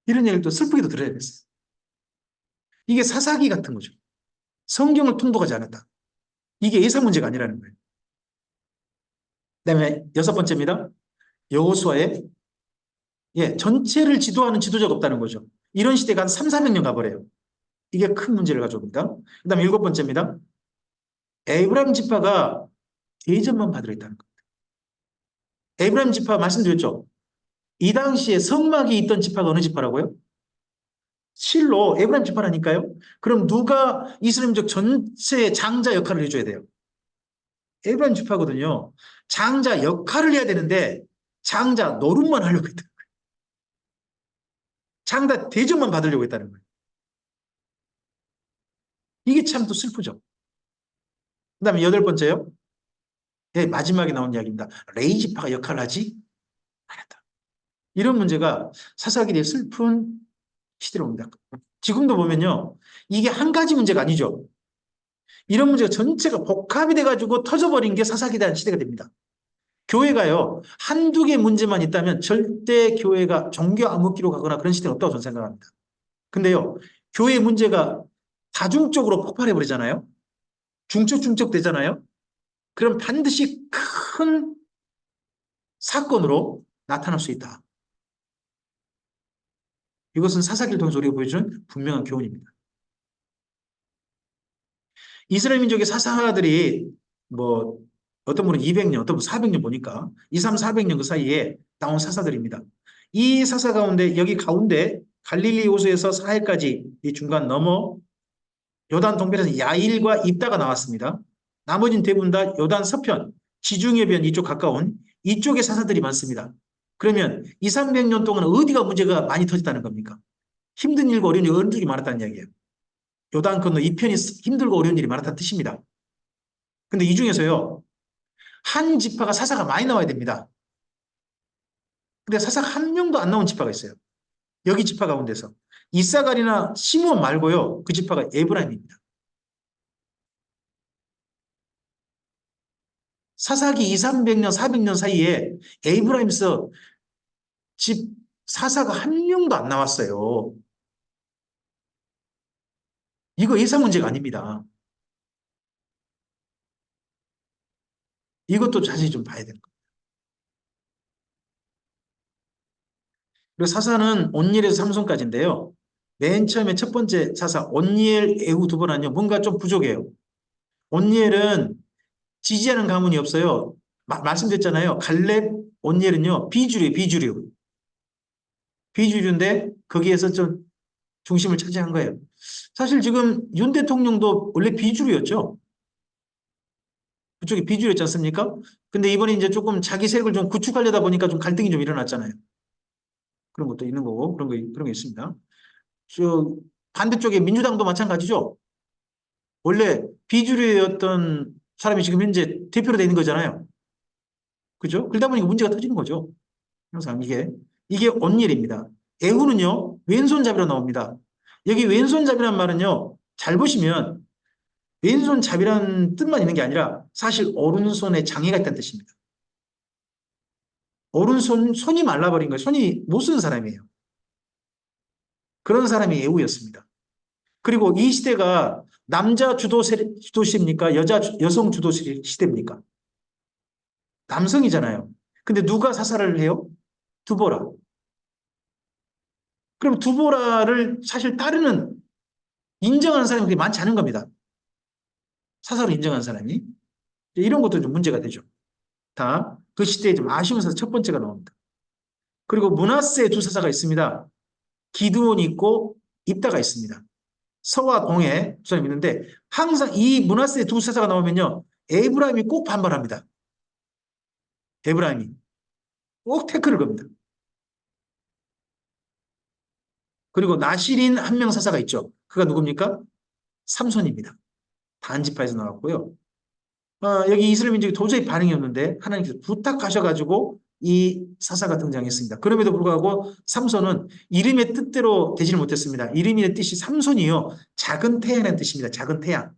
Speaker 1: 이런 얘기를 또 슬프게도 들어야 됐어요. 이게 사사기 같은 거죠. 성경을 통독하지 않았다. 이게 예사 문제가 아니라는 거예요. 그다음에 여섯 번째입니다. 여호수아의 전체를 지도하는 지도자가 없다는 거죠. 이런 시대가 한 3, 400년 가버려요. 이게 큰 문제를 가져옵니다. 그다음에 일곱 번째입니다. 에브라임 지파가 대접만 받으려 했다는 거예요. 에브라임 지파 말씀드렸죠. 이 당시에 성막이 있던 지파가 어느 지파라고요? 실로 에브라임 지파라니까요. 그럼 누가 이스라엘민족 전체의 장자 역할을 해줘야 돼요? 에브라임 지파거든요. 장자 역할을 해야 되는데 장자 노릇만 하려고 했다. 장자 대접만 받으려고 했다는 거예요. 이게 참 또 슬프죠. 그다음에 여덟 번째요. 마지막에 나온 이야기입니다. 레이 지파가 역할을 하지 않았다. 이런 문제가 사사기의 슬픈 시대로 옵니다. 지금도 보면요. 이게 한 가지 문제가 아니죠. 이런 문제가 전체가 복합이 돼가지고 터져버린 게 사사기대 시대가 됩니다. 교회가요. 한두 개 문제만 있다면 절대 교회가 종교 암흑기로 가거나 그런 시대는 없다고 저는 생각합니다. 근데요. 교회 문제가 다중적으로 폭발해버리잖아요. 중첩중첩 되잖아요. 그럼 반드시 큰 사건으로 나타날 수 있다. 이것은 사사기를 통해서 우리가 보여주는 분명한 교훈입니다. 이스라엘 민족의 사사들이 뭐 어떤 분은 200년, 어떤 분은 400년 보니까 2, 3, 400년 그 사이에 나온 사사들입니다. 이 사사 가운데 여기 가운데 갈릴리 호수에서 사해까지 이 중간 넘어 요단 동편에서 야일과 입다가 나왔습니다. 나머지는 대부분 다 요단 서편, 지중해변 이쪽 가까운 이쪽에 사사들이 많습니다. 그러면 2, 300년 동안 어디가 문제가 많이 터졌다는 겁니까? 힘든 일과 어려운 일이 언덕이 많았다는 이야기예요. 요단 건너 이 편이 힘들고 어려운 일이 많았다는 뜻입니다. 근데 이 중에서요, 한 지파가 사사가 많이 나와야 됩니다. 근데 사사가 한 명도 안 나온 지파가 있어요. 여기 지파 가운데서. 이사갈이나 시므온 말고요. 그 지파가 에브라임입니다. 사사기 2, 300년, 400년 사이에 에브라임에서 집 사사가 한 명도 안 나왔어요. 이거 예사 문제가 아닙니다. 이것도 자세히 좀 봐야 되는 거예요. 그리고 사사는 온니엘에서 삼손까지인데요. 맨 처음에 첫 번째 사사 온니엘 에후 두 번 아니요. 뭔가 좀 부족해요. 온니엘은 지지하는 가문이 없어요. 말씀드렸잖아요. 갈렙, 온니엘은요. 비주류예요. 비주류. 비주류인데 거기에서 좀 중심을 차지한 거예요. 사실 지금 윤 대통령도 원래 비주류였죠. 그쪽이 비주류였지 않습니까? 근데 이번에 이제 조금 자기 색을 좀 구축하려다 보니까 좀 갈등이 좀 일어났잖아요. 그런 것도 있는 거고 그런 게 있습니다. 저 반대쪽에 민주당도 마찬가지죠. 원래 비주류였던 사람이 지금 현재 대표로 되는 거잖아요. 그죠? 그러다 보니까 문제가 터지는 거죠. 항상 이게 온일입니다. 에후는요, 왼손잡이로 나옵니다. 여기 왼손잡이란 말은요, 잘 보시면 왼손잡이라는 뜻만 있는 게 아니라 사실 오른손에 장애가 있다는 뜻입니다. 손이 말라버린 거예요. 손이 못 쓰는 사람이에요. 그런 사람이 에후였습니다. 그리고 이 시대가 남자 주도 시대입니까? 여성 주도 시대입니까? 남성이잖아요. 근데 누가 사살을 해요? 두보라. 그럼 두보라를 사실 따르는, 인정하는 사람이 그렇게 많지 않은 겁니다. 사사로 인정한 사람이. 이런 것도 좀 문제가 되죠. 다 그 시대에 좀 아쉬운 사사 첫 번째가 나옵니다. 그리고 므낫세 두 사사가 있습니다. 기드온이 있고 입다가 있습니다. 서와 동에 두 사람이 있는데 항상 이 므낫세 두 사사가 나오면요. 에브라임이 꼭 반발합니다. 에브라임이 꼭 태클을 겁니다. 그리고 나실인 한 명 사사가 있죠. 그가 누굽니까? 삼손입니다. 단지파에서 나왔고요. 여기 이스라엘 민족이 도저히 반응이 없는데 하나님께서 부탁하셔가지고 이 사사가 등장했습니다. 그럼에도 불구하고 삼손은 이름의 뜻대로 되지를 못했습니다. 이름의 뜻이 삼손이요. 작은 태양이라는 뜻입니다. 작은 태양.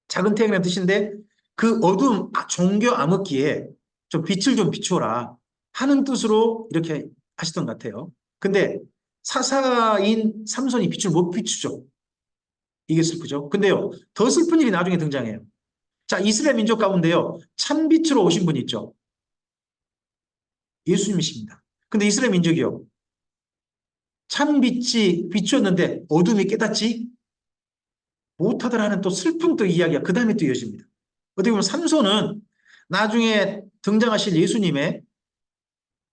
Speaker 1: 작은 태양이라는 뜻인데 그 어두운 종교 암흑기에 좀 빛을 좀 비춰라 하는 뜻으로 이렇게 하시던 것 같아요. 근데 사사인 삼손이 빛을 못 비추죠. 이게 슬프죠. 근데요, 더 슬픈 일이 나중에 등장해요. 자, 이스라엘 민족 가운데요, 참빛으로 오신 분이 있죠. 예수님이십니다. 근데 이스라엘 민족이요, 참빛이 비추었는데 어둠이 깨닫지 못하더라는 또 슬픈 또 이야기가 그 다음에 또 이어집니다. 어떻게 보면 삼손은 나중에 등장하실 예수님의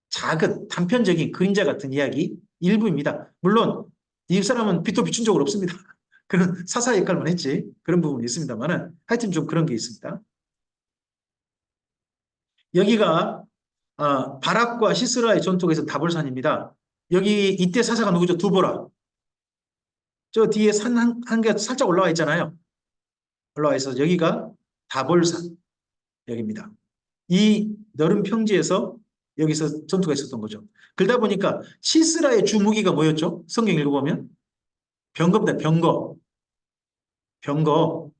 Speaker 1: 작은 단편적인 그림자 같은 이야기 일부입니다. 물론 이 사람은 빛도 비춘 적은 없습니다. 그런 사사 역할만 했지 그런 부분이 있습니다만은 하여튼 좀 그런 게 있습니다. 여기가 바락과 시스라의 전투에서 다볼산입니다. 여기 이때 사사가 누구죠? 두보라. 저 뒤에 산 한 개 살짝 올라와 있잖아요. 올라와 있어서 여기가 다볼산 여기입니다. 이 넓은 평지에서 여기서 전투가 있었던 거죠. 그러다 보니까 시스라의 주무기가 뭐였죠? 성경 읽어보면 병거입니다. 병거. 병거.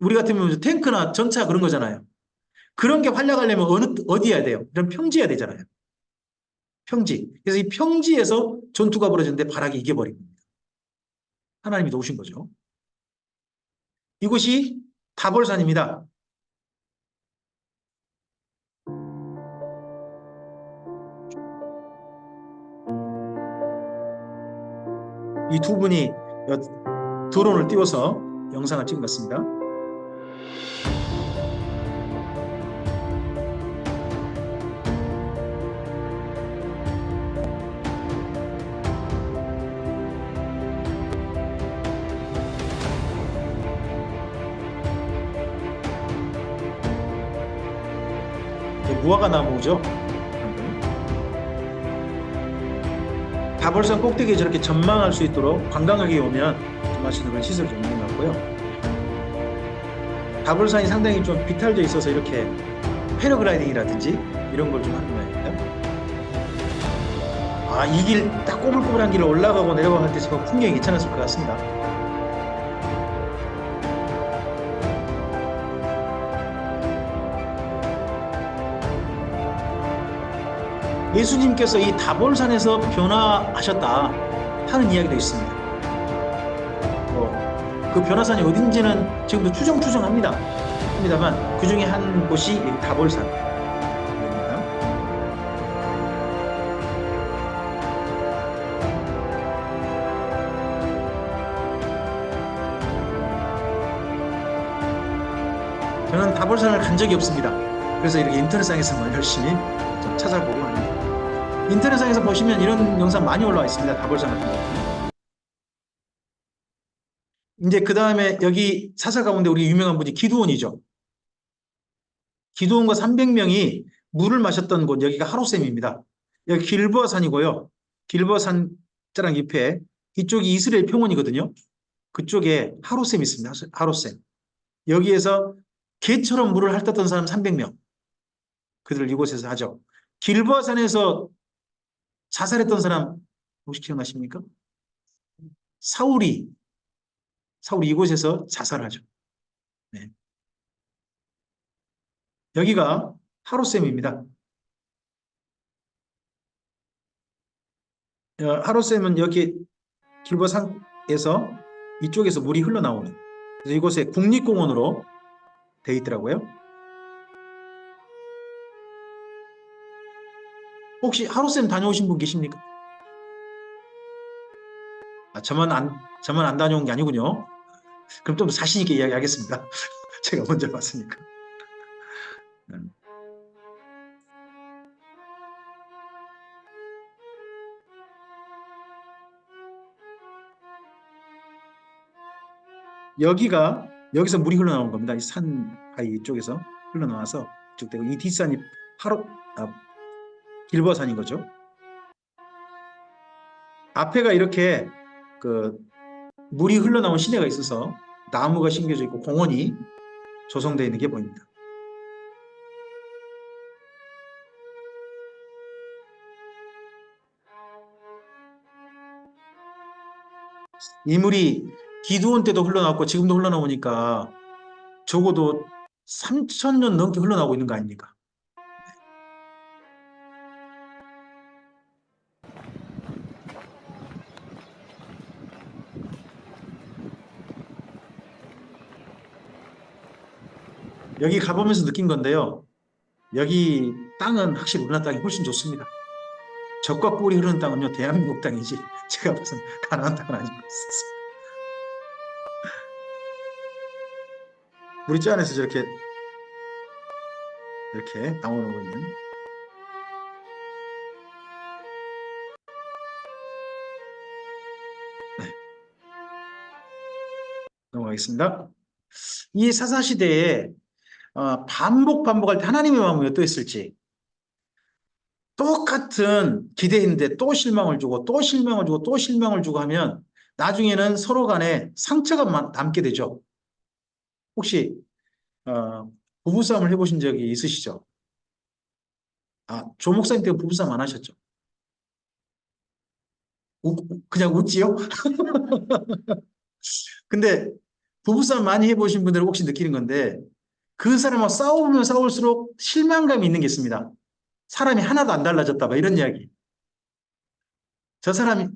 Speaker 1: 우리 같으면 탱크나 전차 그런 거잖아요. 그런 게 활약하려면 어디 해야 돼요? 이런 평지해야 되잖아요. 평지. 그래서 이 평지에서 전투가 벌어졌는데 바락이 이겨버린 겁니다. 하나님이 도우신 거죠. 이곳이 다볼산입니다. 이 두 분이 드론을 띄워서 영상을 찍은 것 같습니다. 무화과 나무죠. 다볼산 꼭대기에 저렇게 전망할 수 있도록 관광객이 오면 좀 하시는 그런 시설이 좀 있는 것 같고요. 다볼산이 상당히 좀 비탈져 있어서 이렇게 패러글라이딩이라든지 이런 걸 좀 하는 모양입니다. 이 길 딱 꼬불꼬불한 길을 올라가고 내려가고 할 때 지금 풍경이 괜찮았을 것 같습니다. 예수님께서 이 다볼산에서 변화하셨다 하는 이야기도 있습니다. 그 변화산이 어딘지는 지금도 합니다만 그 중에 한 곳이 다볼산입니다. 저는 다볼산을 간 적이 없습니다. 그래서 이렇게 인터넷상에서만 열심히 좀 찾아보고 합니다. 인터넷상에서 보시면 이런 영상 많이 올라와 있습니다. 다볼산 같은 거. 이제 그 다음에 여기 사사 가운데 우리 유명한 분이 기드온이죠. 기드온과 300명이 물을 마셨던 곳 여기가 하롯셈입니다. 여기 길보아 산이고요. 길보아 산 자랑 옆에 이쪽이 이스라엘 평원이거든요. 그쪽에 하롯셈이 있습니다. 하롯셈. 여기에서 개처럼 물을 핥았던 사람 300명. 그들을 이곳에서 하죠. 길보아 산에서 자살했던 사람 혹시 기억나십니까? 사울이 이곳에서 자살하죠. 네. 여기가 하루샘입니다. 하루샘은 여기 길보산에서 이쪽에서 물이 흘러나오는, 그래서 이곳에 국립공원으로 되어 있더라고요. 혹시 하루샘 다녀오신 분 계십니까? 저만 안 다녀온 게 아니군요. 그럼 좀 자신 있게 이야기하겠습니다. 제가 먼저 봤으니까. 음. 여기서 물이 흘러나오는 겁니다. 이 산 바위 쪽에서 흘러나와서 이쪽 되고, 이 뒷산이 아, 길보산인 거죠. 앞에가 이렇게 그 물이 흘러나온 시내가 있어서 나무가 심겨져 있고 공원이 조성되어 있는 게 보입니다. 이 물이 기드온 때도 흘러나왔고 지금도 흘러나오니까 적어도 3,000년 넘게 흘러나오고 있는 거 아닙니까? 여기 가보면서 느낀 건데요. 여기 땅은 확실히 우리나라 땅이 훨씬 좋습니다. 적과 꿀이 흐르는 땅은요, 대한민국 땅이지 제가 봐서는 가나안 땅은 아닌 것 같습니다. 물이 저 안에서 이렇게 나오고 있는. 네, 넘어가겠습니다. 이 사사시대에 반복할 때 하나님의 마음이 어떠했을지, 똑같은 기대했는데 또 실망을 주고 또 실망을 주고 또 실망을 주고 하면 나중에는 서로 간에 상처가 남게 되죠. 혹시 부부싸움을 해보신 적이 있으시죠? 조 목사님 때문에 부부싸움 안 하셨죠? 그냥 웃지요? 근데 부부싸움 많이 해보신 분들은 혹시 느끼는 건데, 그 사람하고 싸우면 싸울수록 실망감이 있는 게 있습니다. 사람이 하나도 안 달라졌다, 막 이런 이야기. 저 사람이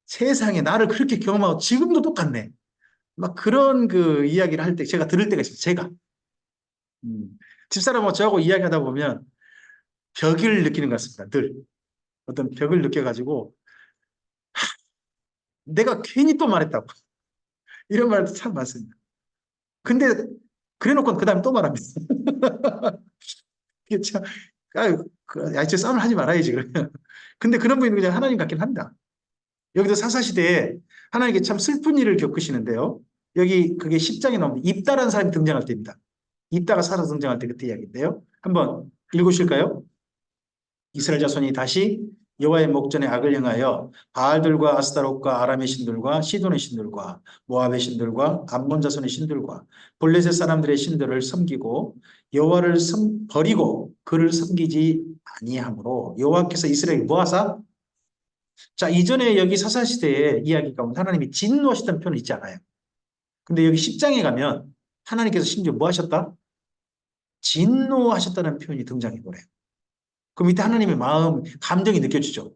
Speaker 1: 세상에 나를 그렇게 경험하고 지금도 똑같네. 막 그런 그 이야기를 할 때 제가 들을 때가 있어요. 제가. 집사람하고 저하고 이야기하다 보면 벽을 느끼는 것 같습니다. 늘. 어떤 벽을 느껴가지고 내가 괜히 또 말했다고. 이런 말도 참 많습니다. 근데 그래 놓고 그 다음에 또 말합니다. 이게 참, 저 싸움을 하지 말아야지, 그러면. 근데 그런 분이 그냥 하나님 같긴 합니다. 여기도 사사시대에 하나님께 참 슬픈 일을 겪으시는데요. 여기 그게 10장에 나옵니다. 입다라는 사람이 등장할 때입니다. 입다가 살아서 등장할 때 그때 이야기인데요. 한번 읽으실까요? 이스라엘 자손이 다시 여호와의 목전에 악을 행하여 바알들과 아스타롯과 아람의 신들과 시돈의 신들과 모압의 신들과 암몬 자손의 신들과 블레셋 사람들의 신들을 섬기고 여호와를 버리고 그를 섬기지 아니하므로 여호와께서 이스라엘 뭐 하사? 자, 이전에 여기 사사시대의 이야기 가운데 하나님이 진노하셨다는 표현은 있지 않아요. 근데 여기 10장에 가면 하나님께서 심지어 뭐 하셨다? 진노하셨다는 표현이 등장해 버려요. 그럼 이때 하나님의 마음, 감정이 느껴지죠.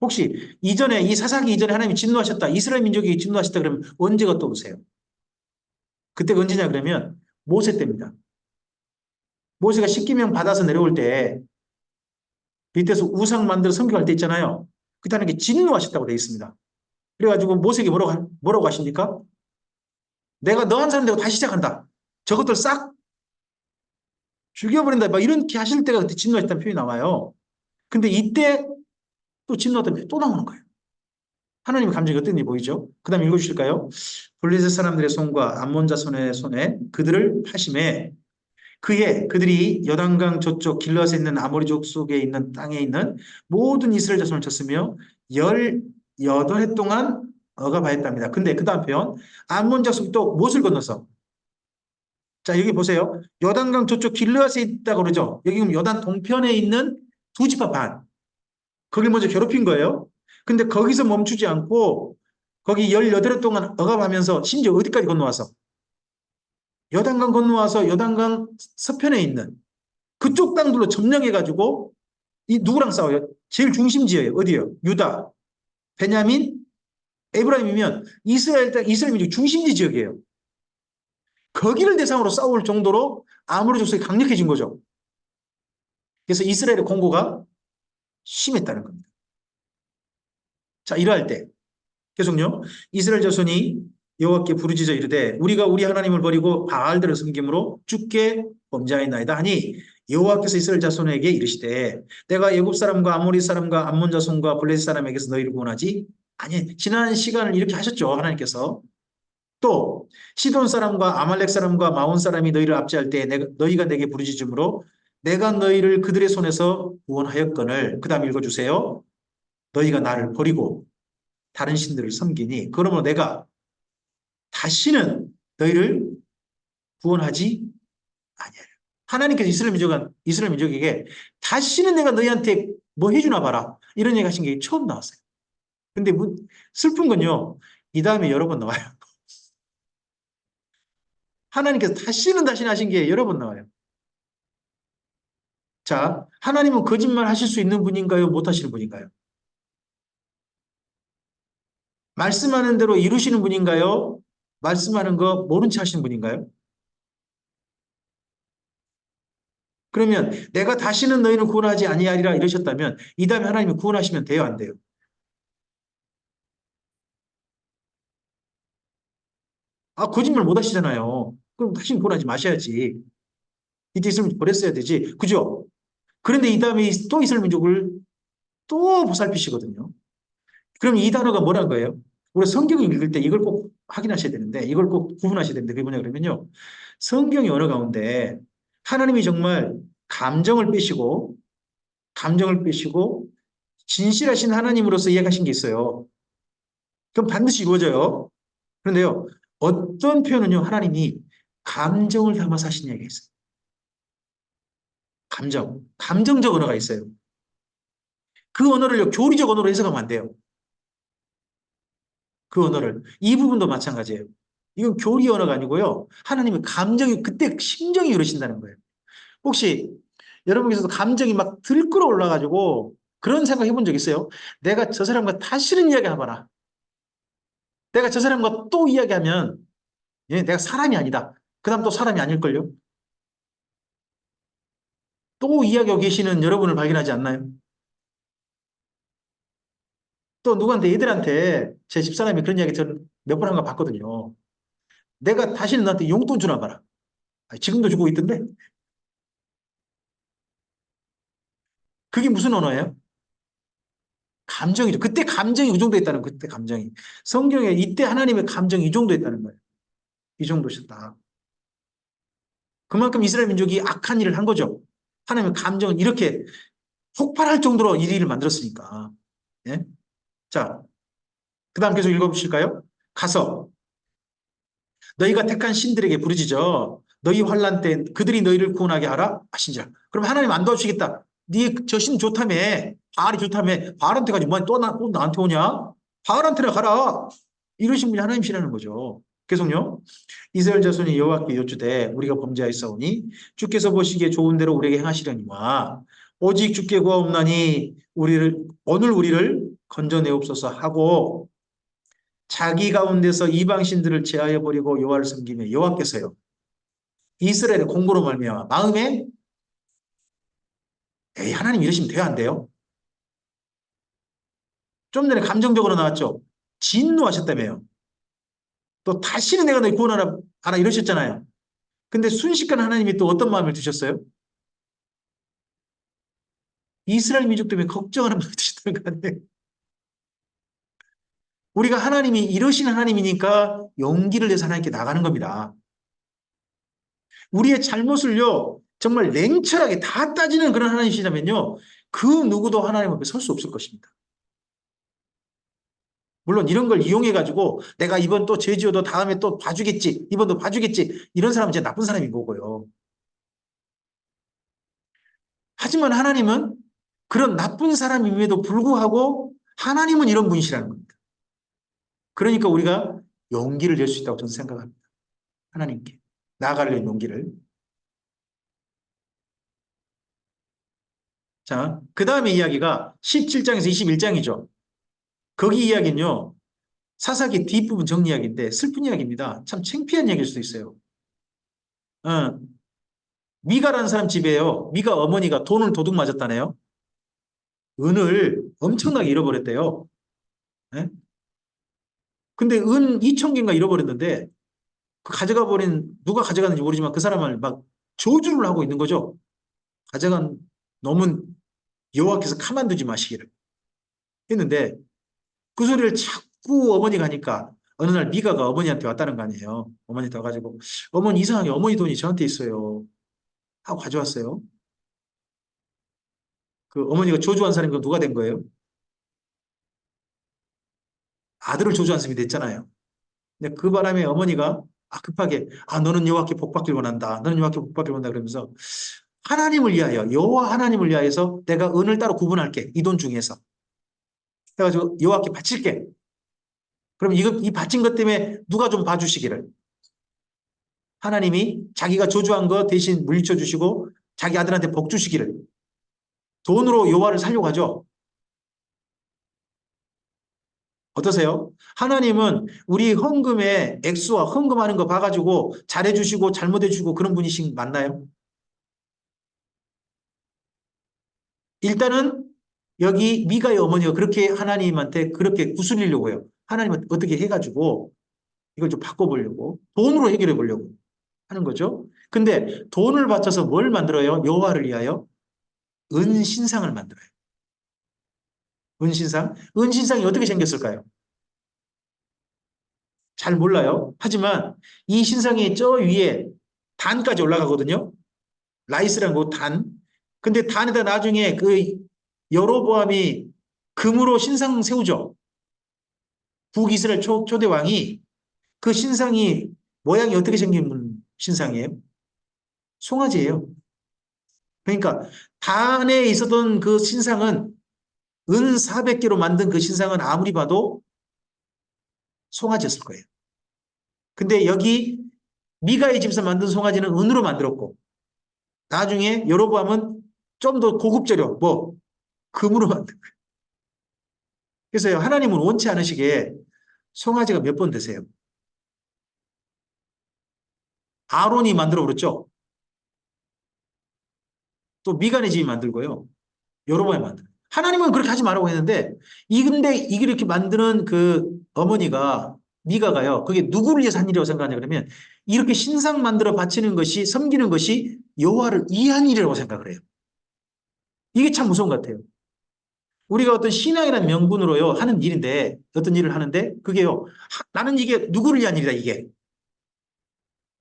Speaker 1: 혹시 이전에 이 사사기 이전에 하나님이 진노하셨다, 이스라엘 민족이 진노하셨다 그러면 언제가 떠오르세요? 그때가 언제냐 그러면 모세 때입니다. 모세가 십계명 받아서 내려올 때 밑에서 우상 만들어 섬겨갈 때 있잖아요. 그때 하나님께 진노하셨다고 되어 있습니다. 그래가지고 모세에게 뭐라고 하십니까? 내가 너 한 사람 되고 다시 시작한다. 저것들 싹 죽여버린다. 막 이렇게 하실 때가 그때 진노하셨다는 표현이 나와요. 근데 이때 또 진노하다는 표현이 또 나오는 거예요. 하나님의 감정이 어떤지 보이죠? 그 다음에 읽어주실까요? 블레셋 사람들의 손과 암몬 자손의 손에 그들을 파심해 그들이 여단강 저쪽 길르앗에 있는 아모리족 속에 있는 땅에 있는 모든 이스라엘 자손을 쳤으며 18해 동안 억압하였답니다. 근데 그 다음 표현 암몬 자손이 또 무엇을 건너서, 자 여기 보세요. 여단강 저쪽 길르앗에 있다고 그러죠. 여기 그럼 여단 동편에 있는 두 지파 반, 거길 먼저 괴롭힌 거예요. 근데 거기서 멈추지 않고 거기 18해 동안 억압하면서 심지어 어디까지 건너와서 요단강 건너와서 요단강 서편에 있는 그쪽 땅들로 점령해가지고 이 누구랑 싸워요? 제일 중심지예요. 어디예요? 유다, 베냐민, 에브라임이면 이스라엘 땅, 이스라엘 민족 중심지 지역이에요. 거기를 대상으로 싸울 정도로 아모리 족속이 강력해진 거죠. 그래서 이스라엘의 공고가 심했다는 겁니다. 자, 이러할 때 계속요. 이스라엘 자손이 여호와께 부르짖어 이르되 우리가 우리 하나님을 버리고 바알들을 섬김으로 주께 범죄하였나이다 하니 여호와께서 이스라엘 자손에게 이르시되 내가 애굽 사람과 아모리 사람과 암몬 자손과 블레셋 사람에게서 너희를 구원하지 아니 지난 시간을 이렇게 하셨죠. 하나님께서 또 시돈 사람과 아말렉 사람과 마온 사람이 너희를 압제할 때 너희가 내게 부르짖음으로 내가 너희를 그들의 손에서 구원하였거늘. 그 다음 읽어주세요. 너희가 나를 버리고 다른 신들을 섬기니 그러므로 내가 다시는 너희를 구원하지 아니하리라. 하나님께서 이스라엘 민족에게 다시는 내가 너희한테 뭐 해주나 봐라 이런 얘기 하신 게 처음 나왔어요. 근데 슬픈 건요. 이 다음에 여러 번 나와요. 하나님께서 다시는 하신 게 여러 번 나와요. 자, 하나님은 거짓말 하실 수 있는 분인가요? 못 하시는 분인가요? 말씀하는 대로 이루시는 분인가요? 말씀하는 거 모른 채 하시는 분인가요? 그러면 내가 다시는 너희는 구원하지 아니하리라 이러셨다면 이 다음에 하나님이 구원하시면 돼요, 안 돼요? 아, 거짓말 못 하시잖아요. 그럼 다시는 구원하지 마셔야지. 이제 이스라엘 버렸어야 되지. 그죠? 그런데 이 다음에 또 이스라엘 민족을 또 보살피시거든요. 그럼 이 단어가 뭐란 거예요? 우리 성경을 읽을 때 이걸 꼭 확인하셔야 되는데, 이걸 꼭 구분하셔야 되는데, 그게 뭐냐 그러면요. 성경의 언어 가운데 하나님이 정말 감정을 빼시고, 진실하신 하나님으로서 이야기하신 게 있어요. 그럼 반드시 이루어져요. 그런데요, 어떤 표현은요, 하나님이 감정을 담아서 하신 이야기가 있어요. 감정적 언어가 있어요. 그 언어를요, 교리적 언어로 해석하면 안 돼요. 그 언어를. 이 부분도 마찬가지예요. 이건 교리 언어가 아니고요. 하나님의 감정이, 그때 심정이 그러신다는 거예요. 혹시 여러분께서도 감정이 막 들끓어 올라가지고 그런 생각 해본 적 있어요? 내가 저 사람과 다시는 이야기 해봐라. 내가 저 사람과 또 이야기하면, 예, 내가 사람이 아니다. 그 다음 또 사람이 아닐걸요? 또 이야기하고 계시는 여러분을 발견하지 않나요? 또 누구한테, 애들한테 제 집사람이 그런 이야기 저는 몇 번 한 거 봤거든요. 내가 다시는 너한테 용돈 주나 봐라. 지금도 주고 있던데? 그게 무슨 언어예요? 감정이죠. 그때 감정이 이 정도 있다는 그때 감정이. 성경에 이때 하나님의 감정이 이 정도 있다는 거예요. 이 정도셨다. 그만큼 이스라엘 민족이 악한 일을 한 거죠. 하나님의 감정은 이렇게 폭발할 정도로 이 일을 만들었으니까. 예? 자, 그 다음 계속 읽어보실까요? 가서 너희가 택한 신들에게 부르짖어 너희 환난 때 그들이 너희를 구원하게 하라 하신지라. 그럼 하나님 안 도와주시겠다. 네 저 신 좋다며. 바알이 좋다며. 바알한테 가지 또 나한테 오냐? 바알한테나 가라. 이러신 분이 하나님이시라는 거죠. 계속요. 이스라엘 자손이 여호와께 여쭈되 우리가 범죄하였사오니 주께서 보시기에 좋은 대로 우리에게 행하시려니와 오직 주께 구하옵나니 오늘 우리를 건져내옵소서 하고 자기 가운데서 이방 신들을 제하여 버리고 여호와를 섬기며 여호와께서요 이스라엘의 공고로 말미암아 마음에 에이 하나님 이러시면 돼요 안 돼요? 좀 전에 감정적으로 나왔죠. 진노하셨다며요. 또 다시는 내가 너희 구원하라 이러셨잖아요. 근데 순식간에 하나님이 또 어떤 마음을 드셨어요? 이스라엘 민족 때문에 걱정하는 마음이 드셨다는 거 아니에요? 우리가 하나님이 이러시는 하나님이니까 용기를 내서 하나님께 나가는 겁니다. 우리의 잘못을요, 정말 냉철하게 다 따지는 그런 하나님이시라면요, 그 누구도 하나님 앞에 설 수 없을 것입니다. 물론 이런 걸 이용해가지고 내가 이번 또 죄 지어도 다음에 또 봐주겠지, 이번도 봐주겠지, 이런 사람은 진짜 나쁜 사람인 거고요. 하지만 하나님은 그런 나쁜 사람임에도 불구하고 하나님은 이런 분이시라는 겁니다. 그러니까 우리가 용기를 낼 수 있다고 저는 생각합니다. 하나님께 나아가려는 용기를. 자, 그 다음에 이야기가 17장에서 21장이죠. 거기 이야기는요, 사사기 뒷부분 정리이야기인데 슬픈 이야기입니다. 참 창피한 이야기일 수도 있어요. 어, 미가라는 사람 집에요. 미가 어머니가 돈을 도둑 맞았다네요. 은을 엄청나게 잃어버렸대요. 예? 근데 은 2천 개인가 잃어버렸는데 그 가져가 버린 누가 가져갔는지 모르지만 그 사람을 막 저주를 하고 있는 거죠. 가져간 놈은 여호와께서 가만두지 마시기를 했는데 그 소리를 자꾸 어머니가 하니까 어느 날 미가가 어머니한테 왔다는 거 아니에요. 어머니한테 와가지고 어머니 이상하게 어머니 돈이 저한테 있어요 하고 가져왔어요. 그 어머니가 조주한 사람이 누가 된 거예요? 아들을 조주한 사람이 됐잖아요. 근데 그 바람에 어머니가 급하게 너는 여호와께 복 받길 원한다. 너는 여호와께 복 받길 원한다 그러면서 하나님을 위하여 여호와 하나님을 위하여서 내가 은을 따로 구분할게. 이 돈 중에서. 그래가지고 여호와께 바칠게. 그럼 이 바친 것 때문에 누가 좀 봐주시기를. 하나님이 자기가 조주한 거 대신 물리쳐 주시고 자기 아들한테 복 주시기를. 돈으로 여호와를 살려고 하죠. 어떠세요? 하나님은 우리 헌금의 액수와 헌금하는 거 봐가지고 잘해주시고 잘못해주고 그런 분이신 맞나요? 일단은 여기 미가의 어머니가 그렇게 하나님한테 그렇게 구슬리려고 해요. 하나님은 어떻게 해가지고 이걸 좀 바꿔보려고 돈으로 해결해 보려고 하는 거죠. 근데 돈을 바쳐서 뭘 만들어요? 여호와를 위하여 은신상을 만들어요. 은신상? 은신상이 어떻게 생겼을까요? 잘 몰라요. 하지만 이 신상이 저 위에 단까지 올라가거든요. 라이스라는 거 단. 근데 단에다 나중에 그 여로보암이 금으로 신상 세우죠. 북이스라엘 초대 왕이 그 신상이 모양이 어떻게 생긴 신상이에요? 송아지예요. 그러니까 단에 있었던 그 신상은 은 400개로 만든 그 신상은 아무리 봐도 송아지였을 거예요. 근데 여기 미가의 집에서 만든 송아지는 은으로 만들었고 나중에 여로보암은 좀 더 고급재료 뭐 금으로 만든 거예요. 그래서 하나님은 원치 않으시게 송아지가 몇 번 되세요? 아론이 만들어 버렸죠. 또 미간의 집이 만들고요. 여로보암이 만들어요. 하나님은 그렇게 하지 말라고 했는데 근데 이게 이렇게 만드는 그 어머니가 미가가요. 그게 누구를 위해서 한 일이라고 생각하냐 그러면 이렇게 신상 만들어 바치는 것이 섬기는 것이 여호와를 위한 일이라고 생각을 해요. 이게 참 무서운 것 같아요. 우리가 어떤 신앙이라는 명분으로요 하는 일인데 어떤 일을 하는데 그게요 나는 이게 누구를 위한 일이다 이게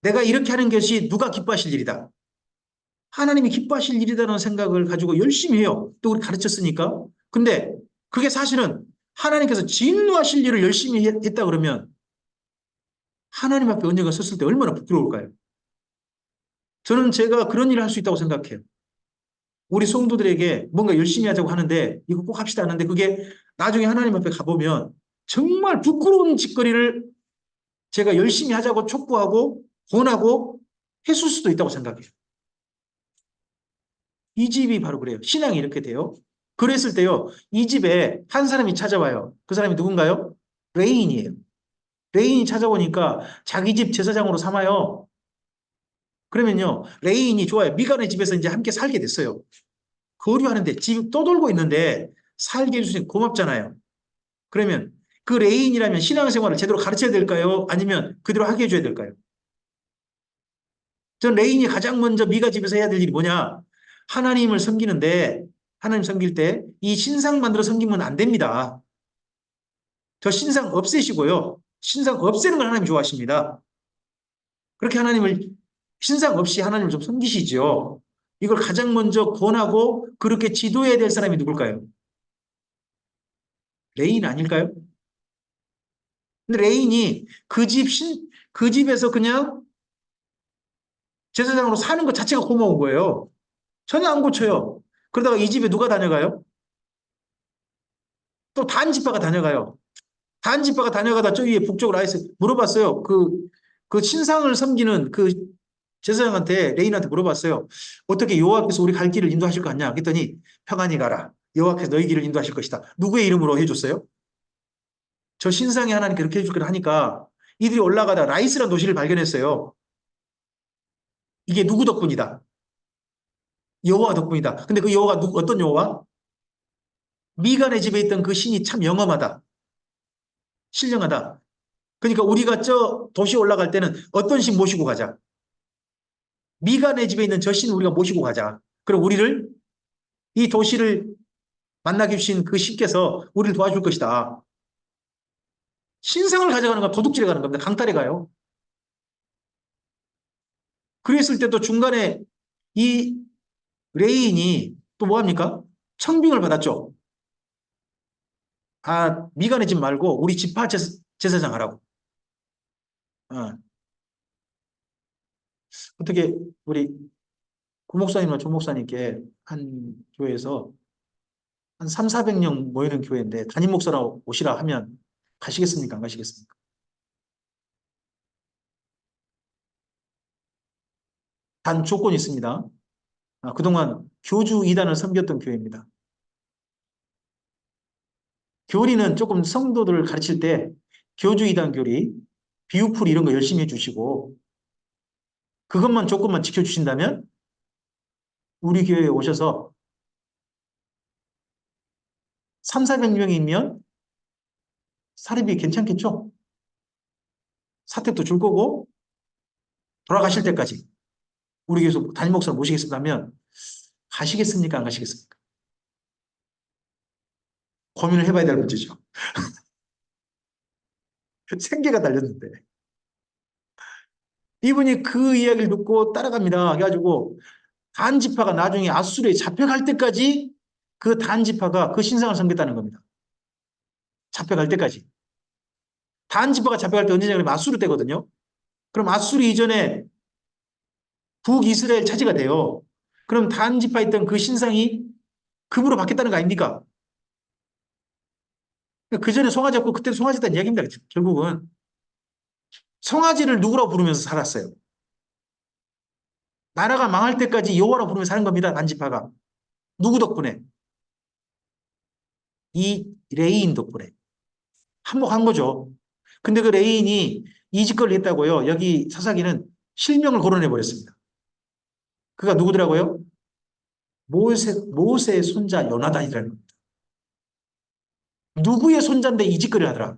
Speaker 1: 내가 이렇게 하는 것이 누가 기뻐하실 일이다. 하나님이 기뻐하실 일이라는 생각을 가지고 열심히 해요. 또 우리 가르쳤으니까. 근데 그게 사실은 하나님께서 진노하실 일을 열심히 했다 그러면 하나님 앞에 언젠가 섰을 때 얼마나 부끄러울까요? 저는 제가 그런 일을 할 수 있다고 생각해요. 우리 성도들에게 뭔가 열심히 하자고 하는데 이거 꼭 합시다 하는데 그게 나중에 하나님 앞에 가보면 정말 부끄러운 짓거리를 제가 열심히 하자고 촉구하고 권하고 했을 수도 있다고 생각해요. 이 집이 바로 그래요. 신앙이 이렇게 돼요. 그랬을 때요. 이 집에 한 사람이 찾아와요. 그 사람이 누군가요? 레인이에요. 레인이 찾아오니까 자기 집 제사장으로 삼아요. 그러면요. 레인이 좋아요. 미간의 집에서 이제 함께 살게 됐어요. 거류하는데 집 떠돌고 있는데 살게 해주시니 고맙잖아요. 그러면 그 레인이라면 신앙생활을 제대로 가르쳐야 될까요? 아니면 그대로 하게 해줘야 될까요? 전 레인이 가장 먼저 미가 집에서 해야 될 일이 뭐냐? 하나님을 섬기는데 하나님 섬길 때 이 신상 만들어 섬기면 안 됩니다. 저 신상 없애시고요. 신상 없애는 걸 하나님 좋아하십니다. 그렇게 하나님을 신상 없이 하나님을 좀 섬기시죠. 이걸 가장 먼저 권하고 그렇게 지도해야 될 사람이 누굴까요? 레인 아닐까요? 근데 레인이 그 집에서 그냥 제사장으로 사는 것 자체가 고마운 거예요. 전혀 안 고쳐요. 그러다가 이 집에 누가 다녀가요? 또 단지파가 다녀가요. 단지파가 다녀가다 저 위에 북쪽으로 아이스 물어봤어요. 그 신상을 섬기는 그 제사장한테 레인한테 물어봤어요. 어떻게 여호와께서 우리 갈 길을 인도하실 것 같냐? 그랬더니 평안히 가라. 여호와께서 너희 길을 인도하실 것이다. 누구의 이름으로 해줬어요? 저 신상이 하나님 그렇게 해줄 거라 하니까 이들이 올라가다 라이스라는 도시를 발견했어요. 이게 누구 덕분이다? 여호와 덕분이다. 근데 그 여호와가 어떤 여호와? 미간의 집에 있던 그 신이 참 영험하다. 신령하다. 그러니까 우리가 저 도시 올라갈 때는 어떤 신 모시고 가자. 미간의 집에 있는 저 신 우리가 모시고 가자. 그럼 우리를 이 도시를 만나게 주신 그 신께서 우리를 도와줄 것이다. 신상을 가져가는 건 도둑질에 가는 겁니다. 강탈에 가요. 그랬을 때도 중간에 이 레인이 또 뭐합니까? 청빙을 받았죠. 아, 미간의 집 말고 우리 지파 제사장 하라고. 어. 어떻게 우리 구 목사님과 조 목사님께 한 교회에서 한 3, 400명 모이는 교회인데 담임 목사라 오시라 하면 가시겠습니까? 안 가시겠습니까? 단 조건이 있습니다. 아, 그동안 교주 이단을 섬겼던 교회입니다. 교리는 조금 성도들을 가르칠 때 교주 이단 교리, 비유풀 이런 거 열심히 해주시고 그것만 조건만 지켜주신다면 우리 교회에 오셔서 3, 400명이면 사립이 괜찮겠죠? 사택도 줄 거고 돌아가실 때까지 우리 교회에서 담임 목사를 모시겠습니다면 가시겠습니까? 안 가시겠습니까? 고민을 해봐야 될 문제죠. 생계가 달렸는데. 이분이 그 이야기를 듣고 따라갑니다. 그래가지고 단지파가 나중에 아수르에 잡혀갈 때까지 그 단지파가 그 신상을 섬겼다는 겁니다. 잡혀갈 때까지. 단지파가 잡혀갈 때 언제냐 그러면 아수르 때거든요. 그럼 아수르 이전에 북이스라엘 차지가 돼요. 그럼 단지파에 있던 그 신상이 금으로 바뀌었다는 거 아닙니까? 그 전에 송아지 없고 그때 송아지였다는 이야기입니다. 결국은 송아지를 누구라고 부르면서 살았어요. 나라가 망할 때까지 여호와라고 부르면서 사는 겁니다. 단지파가. 누구 덕분에? 이 레인 덕분에. 한몫한 거죠. 근데 그 레인이 이 짓거리를 했다고요. 여기 사사기는 실명을 거론해 버렸습니다. 그가 누구더라고요? 모세의 손자 요나단이라는 겁니다. 누구의 손자인데 이 짓거리를 하더라.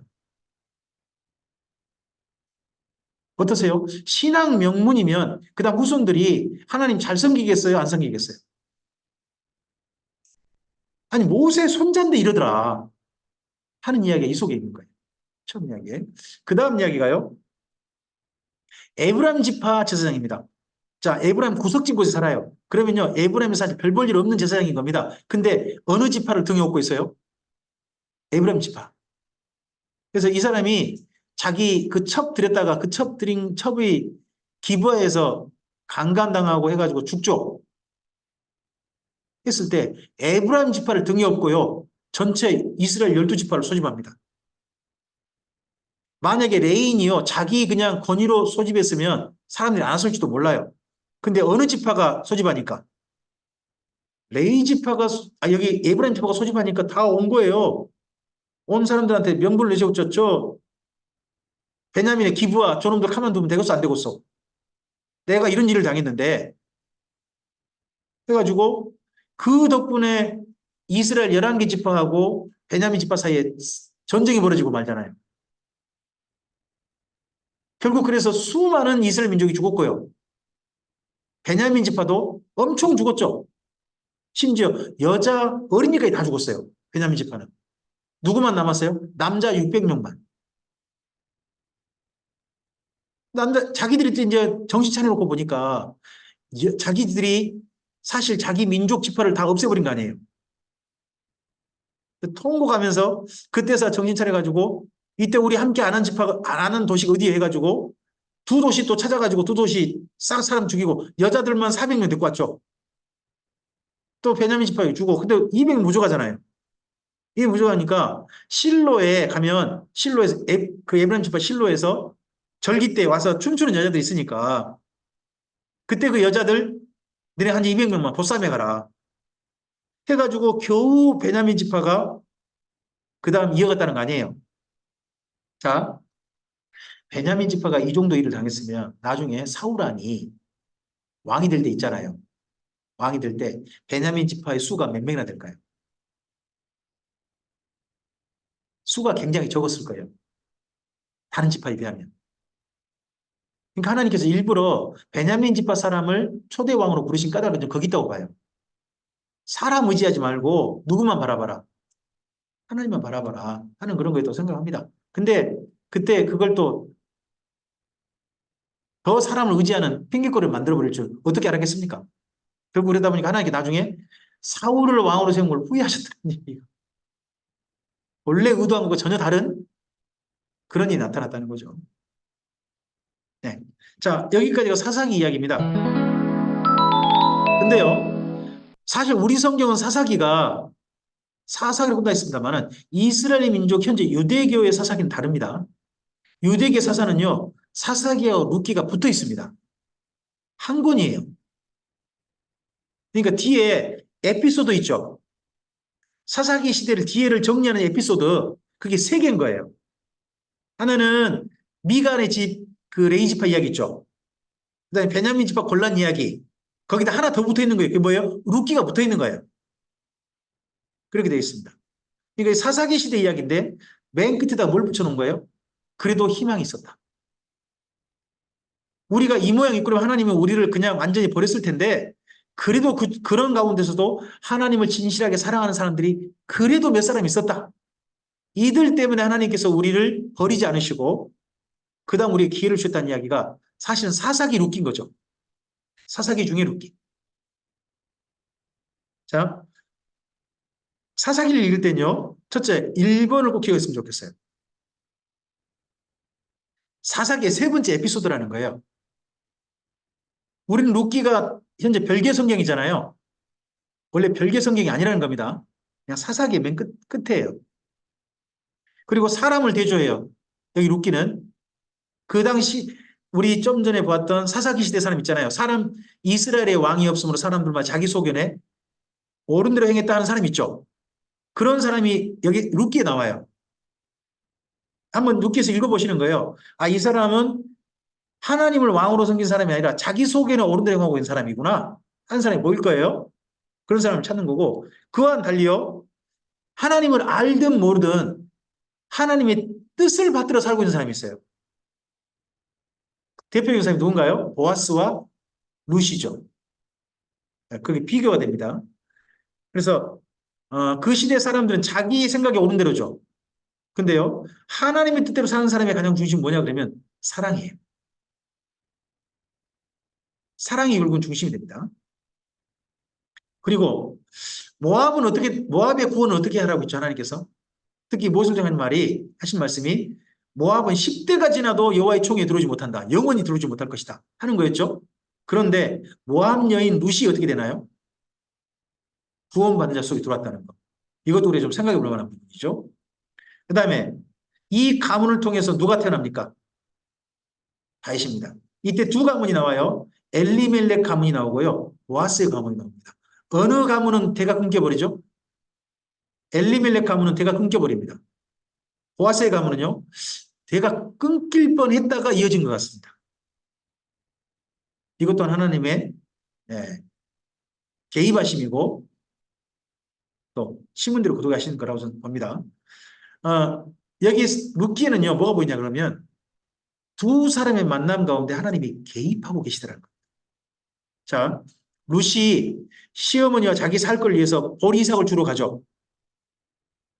Speaker 1: 어떠세요? 신앙 명문이면 그다음 후손들이 하나님 잘 섬기겠어요? 안 섬기겠어요? 아니 모세 손자인데 이러더라 하는 이야기가 이 속에 있는 거예요. 처음 이야기. 그 다음 이야기가요. 에브라임 지파 제사장입니다. 자, 에브라임 구석진 곳에 살아요. 그러면요, 에브라임은 사실 별 볼 일 없는 제사장인 겁니다. 근데 어느 지파를 등에 업고 있어요? 에브라임 지파. 그래서 이 사람이 자기 그 첩 들였다가 그 첩 들인 첩의 기부하에서 강간당하고 해가지고 죽죠. 했을 때 에브라임 지파를 등에 업고요. 전체 이스라엘 12지파를 소집합니다. 만약에 레인이요, 자기 그냥 권위로 소집했으면 사람들이 안 왔을지도 몰라요. 근데 어느 지파가 소집하니까? 레이 지파가, 여기 에브라임 지파가 소집하니까 다 온 거예요. 온 사람들한테 명분을 내세웠죠. 저 베냐민의 기부와 저놈들 가만두면 되겠어, 안 되겠어? 내가 이런 일을 당했는데. 해가지고 그 덕분에 이스라엘 11개 지파하고 베냐민 지파 사이에 전쟁이 벌어지고 말잖아요. 결국 그래서 수많은 이스라엘 민족이 죽었고요. 베냐민 지파도 엄청 죽었죠. 심지어 여자 어린이까지 다 죽었어요. 베냐민 지파는. 누구만 남았어요? 남자 600명만. 자기들이 이제 정신 차려놓고 보니까 자기들이 사실 자기 민족 지파를 다 없애버린 거 아니에요. 통곡하면서 그때서 정신 차려가지고 이때 우리 함께 안 한 지파가 안 하는 도시가 어디에 해가지고 두 도시 또 찾아가지고 두 도시 싹 사람 죽이고 여자들만 400명 데리고 왔죠. 또 베냐민 지파에게 주고, 근데 200 부족하잖아요. 이게 부족하니까 실로에 가면 실로에서 그 에브라임 지파 실로에서 절기 때 와서 춤추는 여자들 있으니까 그때 그 여자들 너네 한 200명만 보쌈해 가라 해가지고 겨우 베냐민 지파가 그 다음 이어갔다는 거 아니에요. 자, 베냐민 지파가 이 정도 일을 당했으면 나중에 사울왕이 왕이 될 때 있잖아요. 왕이 될 때 베냐민 지파의 수가 몇 명이나 될까요? 수가 굉장히 적었을 거예요. 다른 지파에 비하면. 그러니까 하나님께서 일부러 베냐민 지파 사람을 초대 왕으로 부르신 까닭은 좀 거기 있다고 봐요. 사람 의지하지 말고 누구만 바라봐라. 하나님만 바라봐라 하는 그런 거에 또 생각합니다. 근데 그때 그걸 또 더 사람을 의지하는 핑계거리를 만들어버릴 줄 어떻게 알았겠습니까? 결국 그러다 보니까 하나님께 나중에 사울을 왕으로 세운 걸 후회하셨다는 얘기가 원래 의도한 것과 전혀 다른 그런 일이 나타났다는 거죠. 네. 자, 여기까지가 사사기 이야기입니다. 근데요, 사실 우리 성경은 사사기로 끝나 있습니다만은 이스라엘 민족 현재 유대교의 사사기는 다릅니다. 유대교 사사는요, 사사기와 룻기가 붙어 있습니다. 한 권이에요. 그러니까 뒤에 에피소드 있죠. 사사기 시대를 뒤에를 정리하는 에피소드, 그게 세 개인 거예요. 하나는 미간의 집, 그 레이지파 이야기 있죠. 그 다음에 베냐민 집합 곤란 이야기. 거기다 하나 더 붙어 있는 거예요. 그게 뭐예요? 룻기가 붙어 있는 거예요. 그렇게 되어 있습니다. 그러니까 사사기 시대 이야기인데 맨 끝에다 뭘 붙여놓은 거예요? 그래도 희망이 있었다. 우리가 이 모양 이꾸면 하나님은 우리를 그냥 완전히 버렸을 텐데 그래도 그런 가운데서도 하나님을 진실하게 사랑하는 사람들이 그래도 몇 사람 있었다. 이들 때문에 하나님께서 우리를 버리지 않으시고 그 다음 우리에게 기회를 주셨다는 이야기가 사실은 사사기 룻기인 거죠. 사사기 중에 룻기. 자, 사사기를 읽을 때는요. 첫째, 1번을 꼭 기억했으면 좋겠어요. 사사기의 세 번째 에피소드라는 거예요. 우리는 룻기가 현재 별개 성경이잖아요. 원래 별개 성경이 아니라는 겁니다. 그냥 사사기의 맨 끝에요. 그리고 사람을 대조해요. 여기 룻기는 그 당시 우리 좀 전에 보았던 사사기 시대 사람 있잖아요. 사람 이스라엘의 왕이 없으므로 사람들만 자기 소견에 옳은 대로 행했다 하는 사람 있죠. 그런 사람이 여기 룻기에 나와요. 한번 룻기에서 읽어보시는 거예요. 아, 이 사람은 하나님을 왕으로 섬긴 사람이 아니라 자기 소견에 옳은 대로 행하고 있는 사람이구나 하는 사람이 뭐일 거예요? 그런 사람을 찾는 거고 그와는 달리요. 하나님을 알든 모르든 하나님의 뜻을 받들어 살고 있는 사람이 있어요. 대표적인 사람이 누군가요? 보아스와 루시죠. 그게 비교가 됩니다. 그래서 그 시대 사람들은 자기 생각에 옳은 대로죠. 근데요, 하나님의 뜻대로 사는 사람의 가장 중심은 뭐냐 그러면 사랑이에요. 사랑이 결국은 중심이 됩니다. 그리고 모압의 구원을 어떻게 하라고 했죠, 하나님께서? 특히 모세를 하는 말이, 하신 말씀이 모압은 10대가 지나도 여호와의 총에 들어오지 못한다. 영원히 들어오지 못할 것이다. 하는 거였죠. 그런데 모압 여인 룻이 어떻게 되나요? 구원받는 자 속에 들어왔다는 거. 이것도 우리 좀 생각해 볼 만한 부분이죠. 그 다음에 이 가문을 통해서 누가 태어납니까? 다윗입니다. 이때 두 가문이 나와요. 엘리멜렉 가문이 나오고요. 보아스의 가문이 나옵니다. 어느 가문은 대가 끊겨버리죠? 엘리멜렉 가문은 대가 끊겨버립니다. 보아스의 가문은요. 대가 끊길 뻔했다가 이어진 것 같습니다. 이것 또한 하나님의 개입하심이고 또 신문대로 구독하시는 거라고 저는 봅니다. 여기 룻기에는요. 뭐가 보이냐 그러면 두 사람의 만남 가운데 하나님이 개입하고 계시더라는 거예요. 자, 룻이 시어머니와 자기 살 걸 위해서 보리 이삭을 주러 가죠.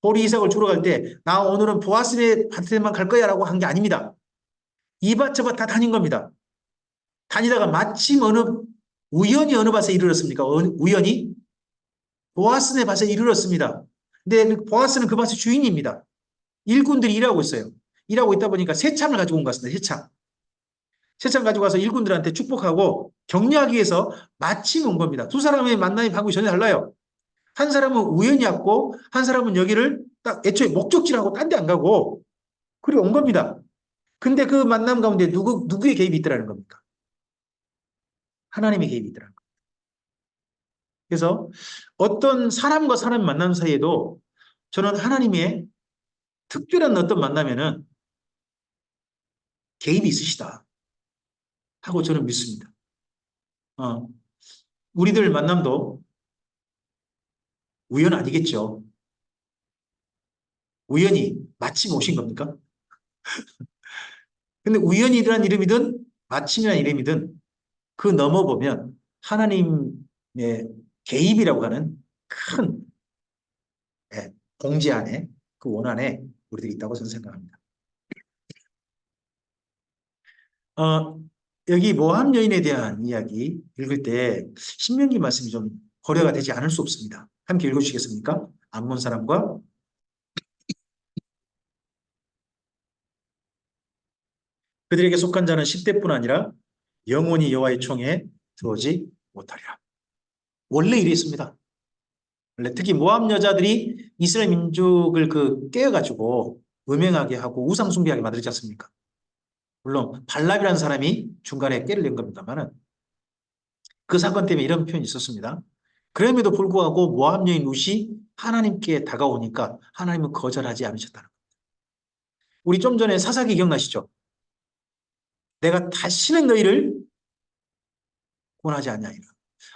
Speaker 1: 보리 이삭을 주러 갈 때 나 오늘은 보아스의 밭에만 갈 거야 라고 한 게 아닙니다. 이 밭 저 밭 다 다닌 겁니다. 다니다가 마침 우연히 어느 밭에 이르렀습니까? 우연히 보아스네 밭에 이르렀습니다. 근데 보아스는 그 밭의 주인입니다. 일꾼들이 일하고 있어요. 일하고 있다 보니까 새참을 가지고 온 것 같습니다. 새참. 새참 가지고 와서 일꾼들한테 축복하고 격려하기 위해서 마침 온 겁니다. 두 사람의 만남의 방법이 전혀 달라요. 한 사람은 우연히 왔고 한 사람은 여기를 딱 애초에 목적지라고 딴 데 안 가고 그리 온 겁니다. 근데 그 만남 가운데 누구의 개입이 있더라는 겁니까? 하나님의 개입이 있더라는 겁니다. 그래서 어떤 사람과 사람 만남 사이에도 저는 하나님의 특별한 어떤 만남에는 개입이 있으시다 하고 저는 믿습니다. 어, 우리들 만남도 우연 아니겠죠. 우연히 마침 오신 겁니까? 근데 우연이란 이름이든 마침이란 이름이든 그 넘어보면 하나님의 개입이라고 하는 큰 예, 공지 안에 그 원안에 우리들이 있다고 저는 생각합니다. 어, 여기 모함 여인에 대한 이야기 읽을 때 신명기 말씀이 좀 고려가 되지 않을 수 없습니다. 함께 읽어주시겠습니까? 암몬 사람과 그들에게 속한 자는 10대뿐 아니라 영원히 여호와의 총에 들어오지 못하리라. 원래 이랬습니다. 원래 특히 모함 여자들이 이스라엘 민족을 깨어가지고 음행하게 하고 우상 숭배하게 만들지 않습니까? 물론 발람이라는 사람이 중간에 깨를 낸 겁니다만은 그 사건 때문에 이런 표현이 있었습니다. 그럼에도 불구하고 모함 여인 룻이 하나님께 다가오니까 하나님은 거절하지 않으셨다는 거예요. 우리 좀 전에 사사기 기억나시죠? 내가 다시는 너희를 원하지 않냐이라.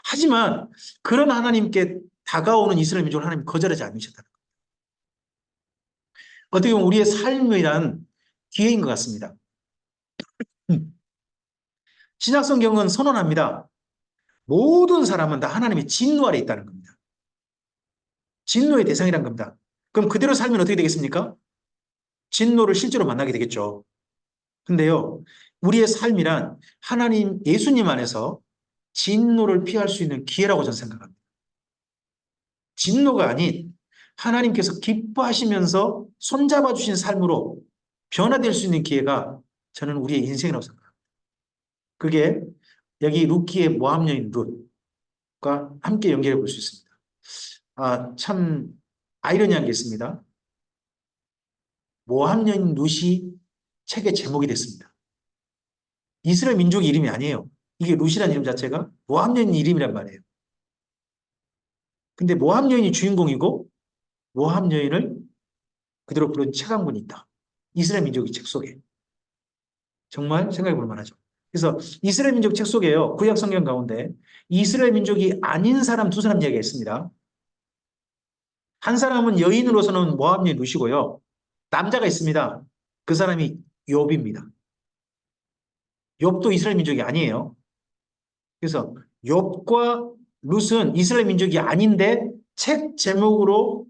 Speaker 1: 하지만 그런 하나님께 다가오는 이스라엘 민족을 하나님 거절하지 않으셨다는 거예요. 어떻게 보면 우리의 삶이란 기회인 것 같습니다. 신약성경은 선언합니다. 모든 사람은 다 하나님의 진노 아래 있다는 겁니다. 진노의 대상이란 겁니다. 그럼 그대로 살면 어떻게 되겠습니까? 진노를 실제로 만나게 되겠죠. 근데요, 우리의 삶이란 하나님, 예수님 안에서 진노를 피할 수 있는 기회라고 저는 생각합니다. 진노가 아닌 하나님께서 기뻐하시면서 손잡아 주신 삶으로 변화될 수 있는 기회가 저는 우리의 인생이라고 생각합니다. 그게 여기 루키의 모함 여인 룻과 함께 연결해 볼 수 있습니다. 참 아이러니한 게 있습니다. 모함 여인 룻이 책의 제목이 됐습니다. 이스라엘 민족 이름이 아니에요. 이게 룻이라는 이름 자체가 모함 여인 이름이란 말이에요. 근데 모함 여인이 주인공이고 모함 여인을 그대로 부른 책 한 권이 있다. 이스라엘 민족의 책 속에. 정말 생각해 볼 만하죠. 그래서 이스라엘 민족 책 속에요. 구약 성경 가운데 이스라엘 민족이 아닌 사람 두 사람 이야기가 있습니다. 한 사람은 여인으로서는 모함 여인 룻이고요. 남자가 있습니다. 그 사람이 욥입니다. 욥도 이스라엘 민족이 아니에요. 그래서 욥과 룻은 이스라엘 민족이 아닌데 책 제목으로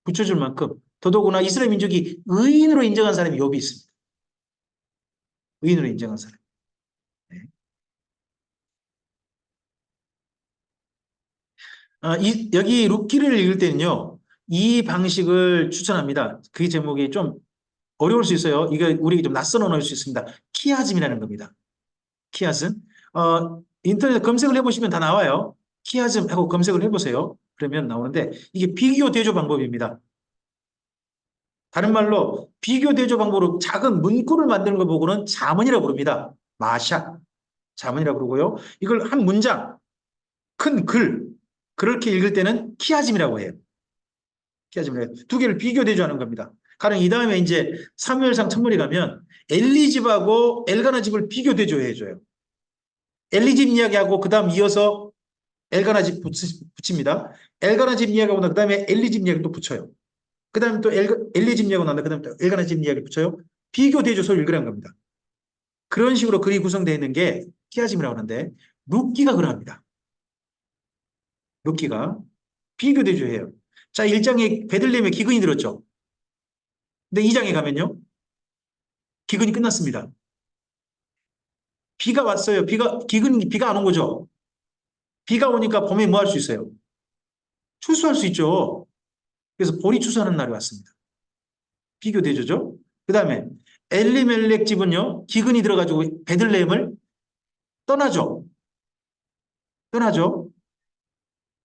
Speaker 1: 붙여줄 만큼 더더구나 이스라엘 민족이 의인으로 인정한 사람이 욥이 있습니다. 의인으로 인정한 사람. 네. 여기 룻기를 읽을 때는요. 이 방식을 추천합니다. 그 제목이 좀 어려울 수 있어요. 이거 우리에게 좀 낯선 언어일 수 있습니다. 키아즘이라는 겁니다. 키아즘. 인터넷 검색을 해보시면 다 나와요. 키아즘 하고 검색을 해보세요. 그러면 나오는데 이게 비교 대조 방법입니다. 다른 말로 비교 대조 방법으로 작은 문구를 만드는 거 보고는 자문이라고 부릅니다. 마샥. 자문이라고 그러고요. 이걸 한 문장, 큰 글, 그렇게 읽을 때는 키아즘이라고 해요. 키아즘이라고 해요. 두 개를 비교 대조하는 겁니다. 가령 이 다음에 이제 사무엘상 천문에 가면 엘리집하고 엘가나 집을 비교 대조해줘요. 엘리집 이야기하고 그 다음 이어서 엘가나 집 붙입니다. 엘가나 집 이야기하고 그 다음에 엘리집 이야기 또 붙여요. 그 다음에 또 엘리집 이야기가 나온다. 그 다음에 또 엘가나 집 이야기 붙여요. 비교 대조서를 읽으라는 겁니다. 그런 식으로 글이 구성되어 있는 게 키아즘이라고 하는데 룻기가 그러합니다. 룻기가 비교 대조해요. 자, 1장에 베들레헴에 기근이 들었죠. 근데 2장에 가면요. 기근이 끝났습니다. 비가 왔어요. 비가 안 온 거죠. 비가 오니까 봄에 뭐 할 수 있어요? 추수할 수 있죠. 그래서 보리 추수하는 날이 왔습니다. 비교 대조죠. 그 다음에 엘리멜렉 집은요, 기근이 들어가지고 베들레헴을 떠나죠. 떠나죠.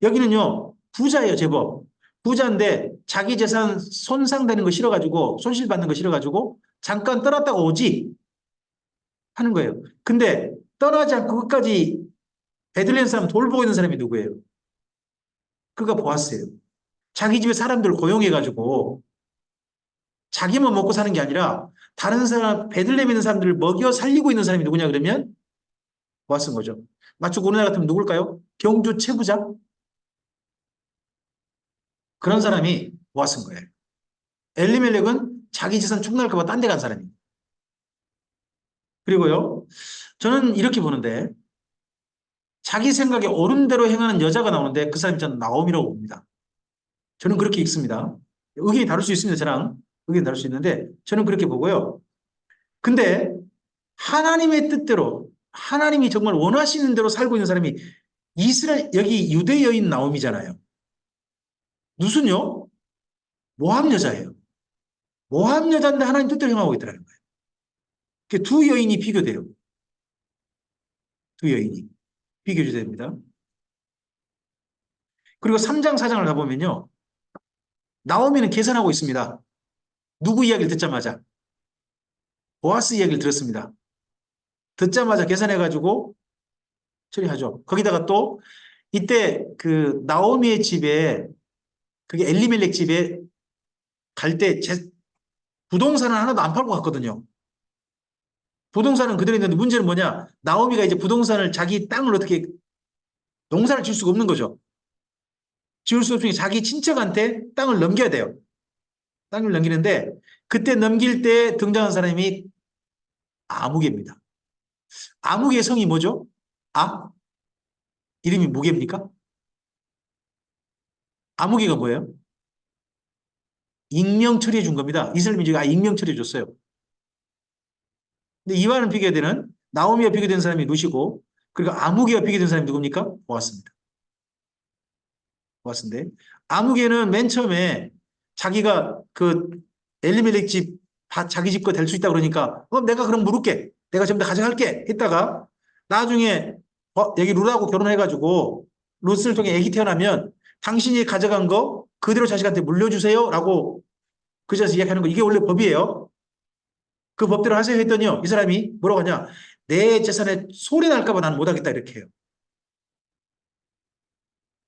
Speaker 1: 여기는요, 부자예요, 제법. 부자인데 자기 재산 손상되는 거 싫어가지고, 손실받는 거 싫어가지고, 잠깐 떠났다가 오지 하는 거예요. 근데 떠나지 않고 끝까지 베들레헴 사람 돌보고 있는 사람이 누구예요? 그가 보았어요. 자기 집에 사람들 고용해가지고, 자기만 먹고 사는 게 아니라, 다른 사람, 베들레헴에 있는 사람들을 먹여 살리고 있는 사람이 누구냐 그러면, 보았은 거죠. 맞추고 우리나라 같으면 누굴까요? 경주 최부자? 그런 사람이 보았은 거예요. 엘리멜렉은 자기 재산 축날까 봐 딴 데 간 사람이에요. 그리고요, 저는 이렇게 보는데, 자기 생각에 옳은 대로 행하는 여자가 나오는데 그 사람이 저는 나옴이라고 봅니다. 저는 그렇게 읽습니다. 의견이 다를 수 있습니다, 저랑. 의견이 다를 수 있는데, 저는 그렇게 보고요. 근데 하나님의 뜻대로, 하나님이 정말 원하시는 대로 살고 있는 사람이 이스라엘, 여기 유대 여인 나옴이잖아요. 무슨요? 모함 여자예요. 모함 여자인데 하나님 뜻대로 행하고 있더라는 거예요. 두 여인이 비교돼요. 두 여인이. 비교됩니다. 그리고 3장, 4장을 가보면요. 나오미는 계산하고 있습니다. 누구 이야기를 듣자마자. 보아스 이야기를 들었습니다. 듣자마자 계산해가지고 처리하죠. 거기다가 또 이때 그 나오미의 집에 그게 엘리멜렉 집에 갈 때 부동산은 하나도 안 팔고 갔거든요. 부동산은 그대로 있는데 문제는 뭐냐? 나오미가 이제 부동산을 자기 땅을 어떻게 농사를 질 수가 없는 거죠. 지을 수 없으니 자기 친척한테 땅을 넘겨야 돼요. 땅을 넘기는데 그때 넘길 때 등장한 사람이 아무개입니다. 아무개의 성이 뭐죠? 아? 이름이 무개입니까? 아무개가 뭐예요? 익명 처리해 준 겁니다. 이스라엘 민족이 익명 처리해 줬어요. 근데 이와는 비교되는 나오미와 비교된 사람이 루시고 그리고 아무개와 비교된 사람이 누굽니까? 보았습니다. 보았는데 아무개는 맨 처음에 자기가 그 엘리멜렉 집 자기 집 거 될 수 있다 그러니까 내가 그럼 물을게. 내가 전부 다 가져갈게. 했다가 나중에 여기 룻하고 결혼해가지고 룻을 통해 아기 태어나면 당신이 가져간 거 그대로 자식한테 물려주세요. 라고 그 자리에서 이야기하는 거 이게 원래 법이에요. 그 법대로 하세요 했더니요. 이 사람이 뭐라고 하냐. 내 재산에 소리 날까 봐 나는 못하겠다 이렇게 해요.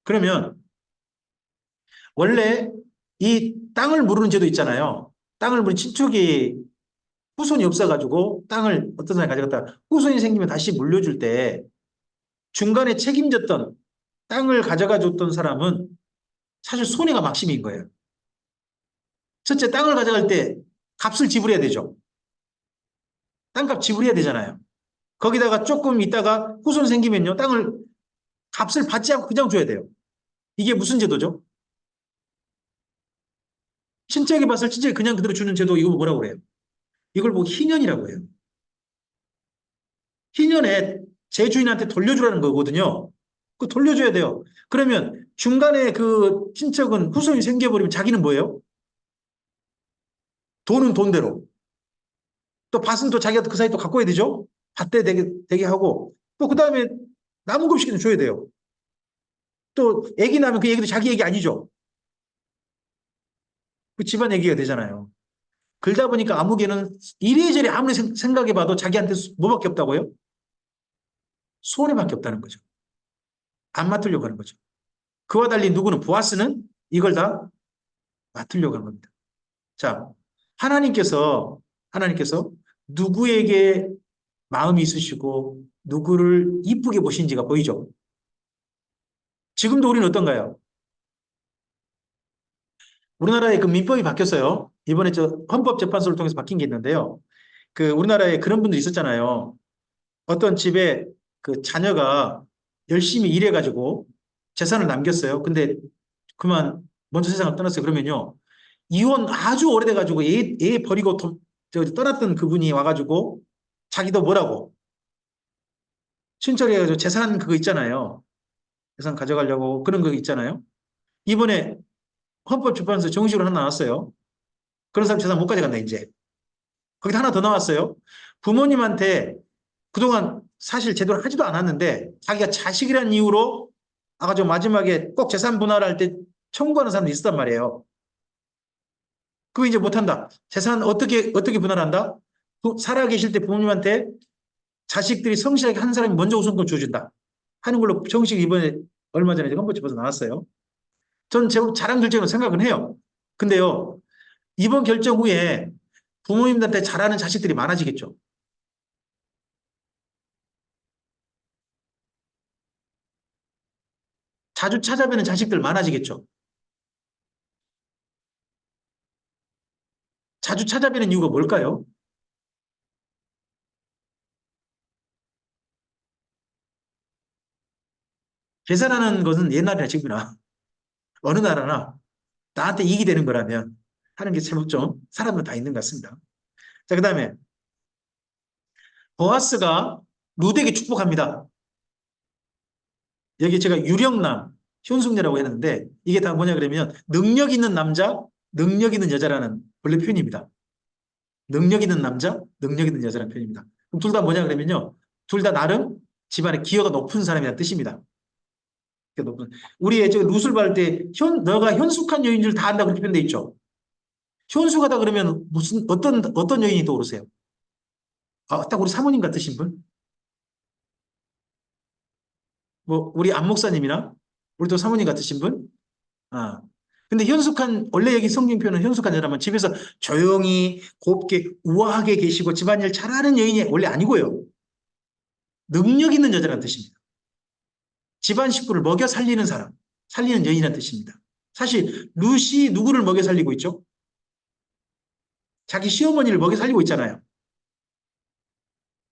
Speaker 1: 그러면 원래 이 땅을 무르는 제도 있잖아요. 땅을 무르는 친척이 후손이 없어가지고 땅을 어떤 사람이 가져갔다 후손이 생기면 다시 물려줄 때 중간에 책임졌던 땅을 가져가 줬던 사람은 사실 손해가 막심인 거예요. 첫째 땅을 가져갈 때 값을 지불해야 되죠. 땅값 지불해야 되잖아요. 거기다가 조금 있다가 후손 생기면요. 땅을 값을 받지 않고 그냥 줘야 돼요. 이게 무슨 제도죠? 친척이 봤을 때 친척이 그냥 그대로 주는 제도 이거 뭐라고 그래요? 이걸 보고 희년이라고 해요. 희년에 제 주인한테 돌려주라는 거거든요. 그 돌려줘야 돼요. 그러면 중간에 그 친척은 후손이 생겨버리면 자기는 뭐예요? 돈은 돈대로. 또 밭은 또 자기가 그 사이 또 갖고 와야 되죠? 밭대 되게 하고 또 그 다음에 남은 거 시키는 줘야 돼요. 또 애기 나면 그 애기도 자기 애기 아니죠? 그 집안 애기가 되잖아요. 그러다 보니까 아무개는 이리저리 아무리 생각해봐도 자기한테 뭐밖에 없다고요? 손해밖에 없다는 거죠. 안 맡으려고 하는 거죠. 그와 달리 누구는 보아스는 이걸 다 맡으려고 하는 겁니다. 자, 하나님께서 누구에게 마음이 있으시고 누구를 이쁘게 보신지가 보이죠. 지금도 우리는 어떤가요? 우리나라의 그 민법이 바뀌었어요. 이번에 저 헌법재판소를 통해서 바뀐 게 있는데요. 그 우리나라에 그런 분들이 있었잖아요. 어떤 집에 그 자녀가 열심히 일해가지고 재산을 남겼어요. 근데 그만 먼저 세상을 떠났어요. 그러면요. 이혼 아주 오래돼가지고 애 버리고 떠났던 그분이 와가지고 자기도 뭐라고 친척이 해가지고 재산 그거 있잖아요. 재산 가져가려고 그런 거 있잖아요. 이번에 헌법재판소 정식으로 하나 나왔어요. 그런 사람 재산 못 가져간다 이제. 거기다 하나 더 나왔어요. 부모님한테 그동안 사실 제대로 하지도 않았는데 자기가 자식이라는 이유로 아까 저 마지막에 꼭 재산 분할할 때 청구하는 사람도 있었단 말이에요. 그거 이제 못한다. 재산 어떻게 분할한다? 살아계실 때 부모님한테 자식들이 성실하게 한 사람이 먼저 우선권 줘준다 하는 걸로 정식 이번에 얼마 전에 헌법재판소 나왔어요. 전 제법 잘한 결정으로 생각은 해요. 근데요, 이번 결정 후에 부모님들한테 잘하는 자식들이 많아지겠죠. 자주 찾아뵈는 자식들 많아지겠죠. 자주 찾아뵈는 이유가 뭘까요? 계산하는 것은 옛날이나 지금이나 어느 나라나 나한테 이익이 되는 거라면 하는 게 제법 좀 사람은 다 있는 것 같습니다. 자, 그 다음에 보아스가 루덱에 축복합니다. 여기 제가 유령남, 현숙녀라고 했는데 이게 다 뭐냐 그러면 능력 있는 남자, 능력 있는 여자라는 원래 표현입니다. 능력 있는 남자, 능력 있는 여자라는 표현입니다. 그럼 둘 다 뭐냐 그러면요. 둘 다 나름 집안에 기여가 높은 사람이라는 뜻입니다. 높은. 우리 저 루술 받을 때 너가 현숙한 여인 줄 다 안다고 그렇게 표현돼 있죠. 현숙하다 그러면 무슨 어떤 여인이 떠오르세요? 아, 딱 우리 사모님 같으신 분? 뭐 우리 안 목사님이나 우리 또 사모님 같으신 분? 아. 근데 현숙한 원래 여기 성경 표현은 현숙한 여자라면 집에서 조용히 곱게 우아하게 계시고 집안일 잘하는 여인이 원래 아니고요. 능력 있는 여자라는 뜻입니다. 집안 식구를 먹여 살리는 사람, 살리는 여인이라는 뜻입니다. 사실 루시 누구를 먹여 살리고 있죠? 자기 시어머니를 먹여 살리고 있잖아요.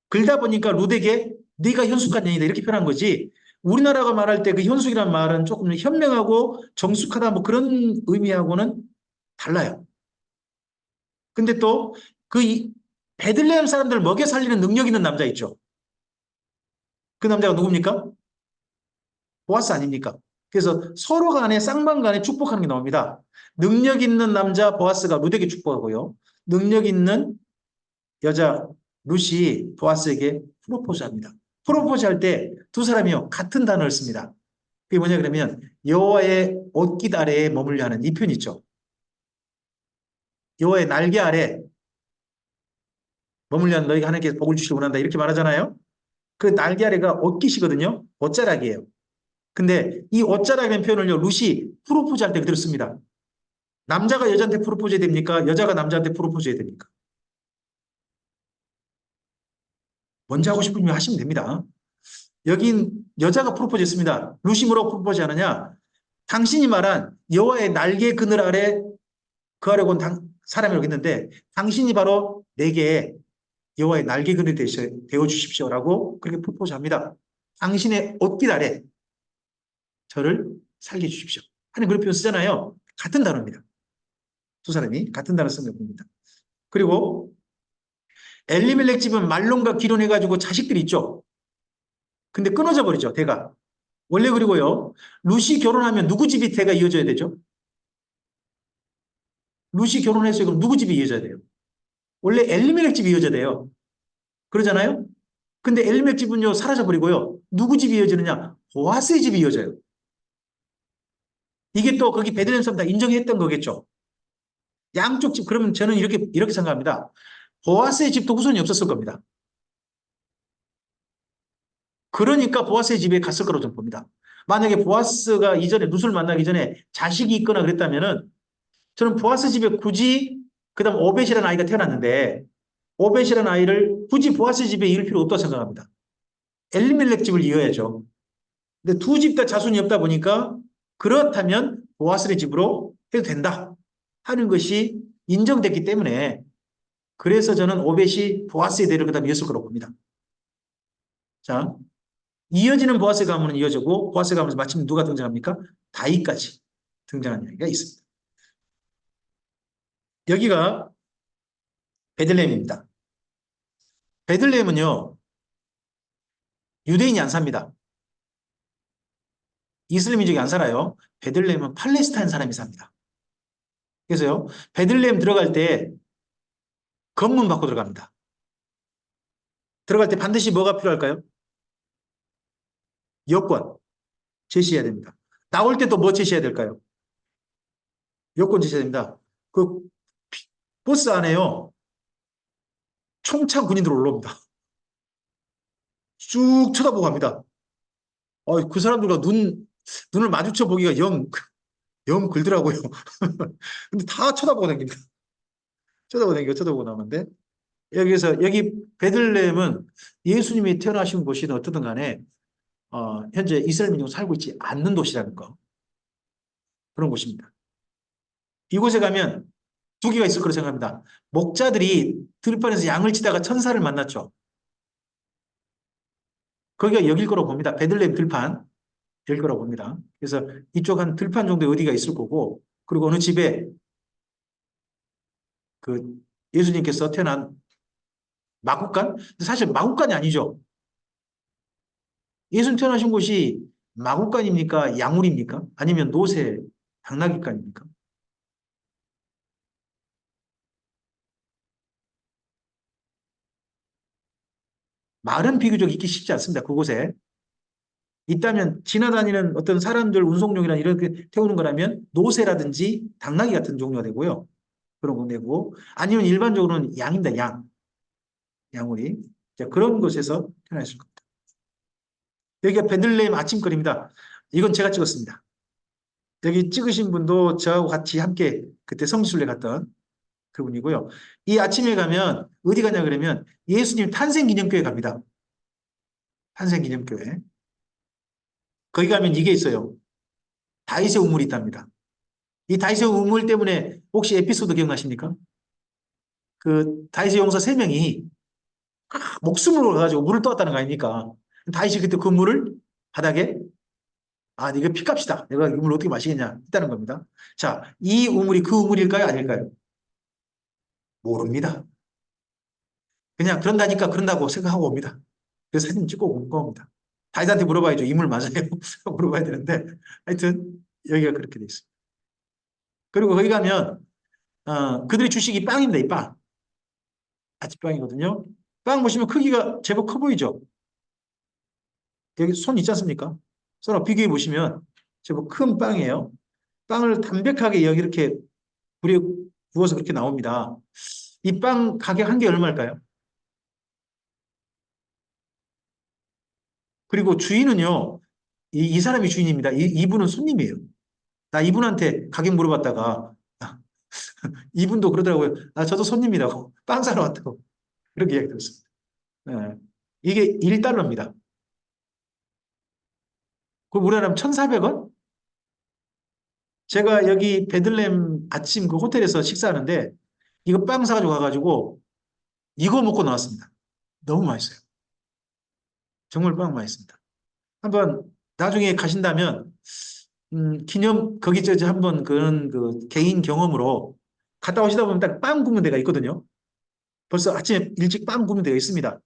Speaker 1: 그러다 보니까 루덱에 네가 현숙한 여인이다 이렇게 표현한 거지. 우리나라가 말할 때 그 현숙이란 말은 조금 현명하고 정숙하다 뭐 그런 의미하고는 달라요. 근데 또 그 베들레헴 사람들을 먹여 살리는 능력 있는 남자 있죠. 그 남자가 누굽니까? 보아스 아닙니까? 그래서 서로 간에 쌍방 간에 축복하는 게 나옵니다. 능력 있는 남자 보아스가 루덱에 축복하고요. 능력 있는 여자 룻이 보아스에게 프로포즈 합니다. 프로포즈 할 때 두 사람이요 같은 단어를 씁니다. 그게 뭐냐 그러면 여호와의 옷깃 아래에 머물려 하는 이 표현 있죠. 여호와의 날개 아래 머물려 너희가 하나님께서 복을 주시기 원한다 이렇게 말하잖아요. 그 날개 아래가 옷깃이거든요. 옷자락이에요. 근데 이 옷자락이라는 표현을요 룻이 프로포즈 할 때 그대로 씁니다. 남자가 여자한테 프로포즈 해야 됩니까? 여자가 남자한테 프로포즈 해야 됩니까? 먼저 하고 싶으면 하시면 됩니다. 여긴 여자가 프로포즈 했습니다. 룻이 뭐라고 프로포즈 하느냐? 당신이 말한 여호와의 날개 그늘 아래 그 아래 온 사람이라고 했는데 당신이 바로 내게 여호와의 날개 그늘이 되어 주십시오라고 그렇게 프로포즈합니다. 당신의 옷깃 아래 저를 살게 주십시오. 하는 그런 표현 쓰잖아요. 같은 단어입니다. 두 사람이 같은 단어 쓴 거 봅니다. 그리고 엘리멜렉 집은 말론과 기론해가지고 자식들이 있죠. 근데 끊어져 버리죠. 대가. 원래 그리고요. 룻이 결혼하면 누구 집이 대가 이어져야 되죠? 룻이 결혼했어요. 그럼 누구 집이 이어져야 돼요? 원래 엘리멜렉 집이 이어져야 돼요. 그러잖아요? 근데 엘리멜렉 집은요 사라져 버리고요. 누구 집이 이어지느냐? 보아스의 집이 이어져요. 이게 또 거기 베들레헴 사람 다 인정했던 거겠죠. 양쪽 집 그러면 저는 이렇게 생각합니다. 보아스의 집도 후손이 없었을 겁니다. 그러니까 보아스의 집에 갔을 거라고 저는 봅니다. 만약에 보아스가 이전에 룻을 만나기 전에 자식이 있거나 그랬다면은 저는 보아스 집에 굳이 그다음 오벳이라는 아이가 태어났는데 오벳이라는 아이를 굳이 보아스 집에 이을 필요 없다고 생각합니다. 엘리멜렉 집을 이어야죠. 근데 두 집 다 자손이 없다 보니까 그렇다면 보아스의 집으로 해도 된다 하는 것이 인정됐기 때문에 그래서 저는 오벳이 보아스의 대를 그다음 이었을 거라고 봅니다. 자, 이어지는 보아스 가문은 이어지고 보아스 가문에서 마침 누가 등장합니까? 다윗까지 등장하는 이야기가 있습니다. 여기가 베들레헴입니다. 베들레헴은요 유대인이 안 삽니다. 이슬람 민족이 안 살아요. 베들레헴은 팔레스타인 사람이 삽니다. 그래서요 베들레헴 들어갈 때 검문 받고 들어갑니다. 들어갈 때 반드시 뭐가 필요할까요? 여권 제시해야 됩니다. 나올 때 또 뭐 제시해야 될까요? 여권 제시해야 됩니다. 그 버스 안에요. 총창 군인들 올라옵니다. 쭉 쳐다보고 갑니다. 그 사람들과 눈을 마주쳐 보기가 영 글더라고요. 근데 다 쳐다보고 다닙니다. 쳐다보고 나오는데, 여기 베들레헴은 예수님이 태어나신 곳이든 어떻든 간에, 현재 이스라엘 민족이 살고 있지 않는 도시라는 거. 그런 곳입니다. 이곳에 가면 두 개가 있을 거라고 생각합니다. 목자들이 들판에서 양을 치다가 천사를 만났죠. 거기가 여길 거라고 봅니다. 베들레헴 들판. 여길 거라고 봅니다. 그래서 이쪽 한 들판 정도에 어디가 있을 거고, 그리고 어느 집에 그 예수님께서 태어난 마국간? 사실 마국간이 아니죠. 예수님 태어나신 곳이 마국간입니까? 양울입니까? 아니면 노새 당나귀간입니까? 말은 비교적 있기 쉽지 않습니다. 그곳에. 있다면 지나다니는 어떤 사람들 운송용이나 이렇게 태우는 거라면 노새라든지 당나귀 같은 종류가 되고요. 그런 거 되고, 아니면 일반적으로는 양입니다. 양우리. 자, 그런 곳에서 태어났을 겁니다. 여기가 베들레헴 아침거리입니다. 이건 제가 찍었습니다. 여기 찍으신 분도 저하고 같이 함께 그때 성지순례 갔던 그분이고요. 이 아침에 가면 어디 가냐 그러면 예수님 탄생기념교회 갑니다. 탄생기념교회. 거기 가면 이게 있어요. 다윗의 우물이 있답니다. 이 다윗의 우물 때문에 혹시 에피소드 기억나십니까? 그 다윗의 용사 3명이 목숨으로 가가지고 물을 떠왔다는 거 아닙니까? 다윗이 그때 그 물을 바닥에 이거 피값이다. 내가 이 물을 어떻게 마시겠냐 했다는 겁니다. 자, 이 우물이 그 우물일까요? 아닐까요? 모릅니다. 그냥 그런다고 생각하고 옵니다. 그래서 사진 찍고 온 겁니다. 다윗한테 물어봐야죠. 이 물 맞아요? 물어봐야 되는데 하여튼 여기가 그렇게 돼 있습니다. 그리고 거기 가면 그들이 주식이 빵입니다. 이 빵. 아침빵이거든요. 빵 보시면 크기가 제법 커 보이죠? 여기 손 있지 않습니까? 손하고 비교해 보시면 제법 큰 빵이에요. 빵을 담백하게 여기 이렇게 불에 구워서 그렇게 나옵니다. 이 빵 가격 한 개 얼마일까요? 그리고 주인은요, 이 사람이 주인입니다. 이분은 손님이에요. 나 이분한테 가격 물어봤다가, 이분도 그러더라고요. 저도 손님이라고. 빵 사러 왔다고. 그렇게 이야기 들었습니다. 네. 이게 1달러입니다. 그럼 우리나라면 1,400원? 제가 여기 베들렘 아침 그 호텔에서 식사하는데, 이거 빵 사가지고 가가지고, 이거 먹고 나왔습니다. 너무 맛있어요. 정말 빵 맛있습니다. 한번 나중에 가신다면 거기 한번 그런 그 개인 경험으로 갔다 오시다 보면 딱 빵 굽는 데가 있거든요. 벌써 아침에 일찍 빵 굽는 데가 있습니다.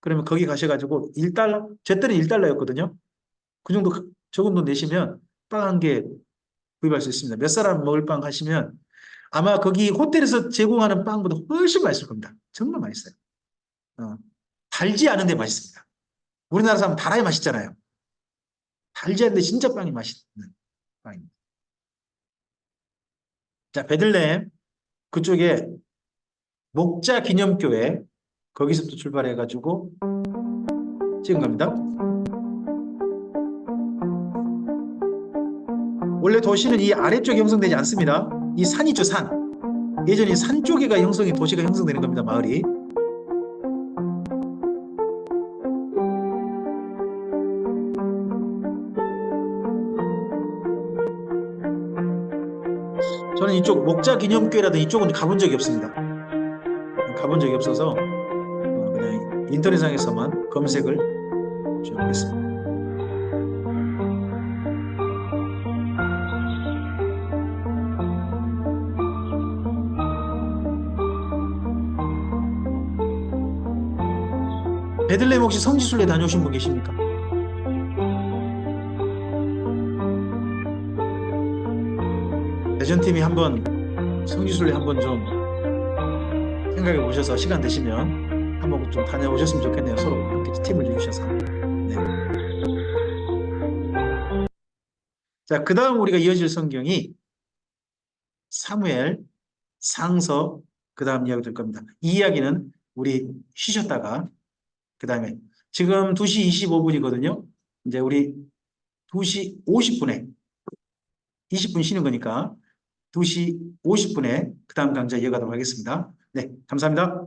Speaker 1: 그러면 거기 가셔가지고 1달러, 제 때는 1달러였거든요. 그 정도 적은 돈 내시면 빵 한 개 구입할 수 있습니다. 몇 사람 먹을 빵 하시면 아마 거기 호텔에서 제공하는 빵보다 훨씬 맛있을 겁니다. 정말 맛있어요. 달지 않은데 맛있습니다. 우리나라 사람 달아야 맛있잖아요. 달지 않는데 진짜 빵이 맛있는 빵입니다. 자, 베들레헴 그쪽에 목자 기념교회 거기서부터 출발해가지고 찍은 겁니다. 원래 도시는 이 아래쪽에 형성되지 않습니다. 이 산 있죠, 산. 예전에 산 쪽에가 도시가 형성되는 겁니다, 마을이. 저는 이쪽 목자 기념교회라든 이쪽은 가본 적이 없습니다. 가본 적이 없어서 그냥 인터넷상에서만 검색을 좀 했습니다. 베들레헴 혹시 성지순례 다녀오신 분 계십니까? 대전팀이 한번 성지순례 한번 좀 생각해 보셔서 시간 되시면 한번 좀 다녀오셨으면 좋겠네요. 서로 함께 팀을 이루셔서. 네. 자, 그 다음 우리가 이어질 성경이 사무엘, 상서, 그 다음 이야기 될 겁니다. 이 이야기는 우리 쉬셨다가, 그 다음에 지금 2시 25분이거든요. 이제 우리 2시 50분에, 20분 쉬는 거니까 2시 50분에 그 다음 강좌 이어가도록 하겠습니다. 네, 감사합니다.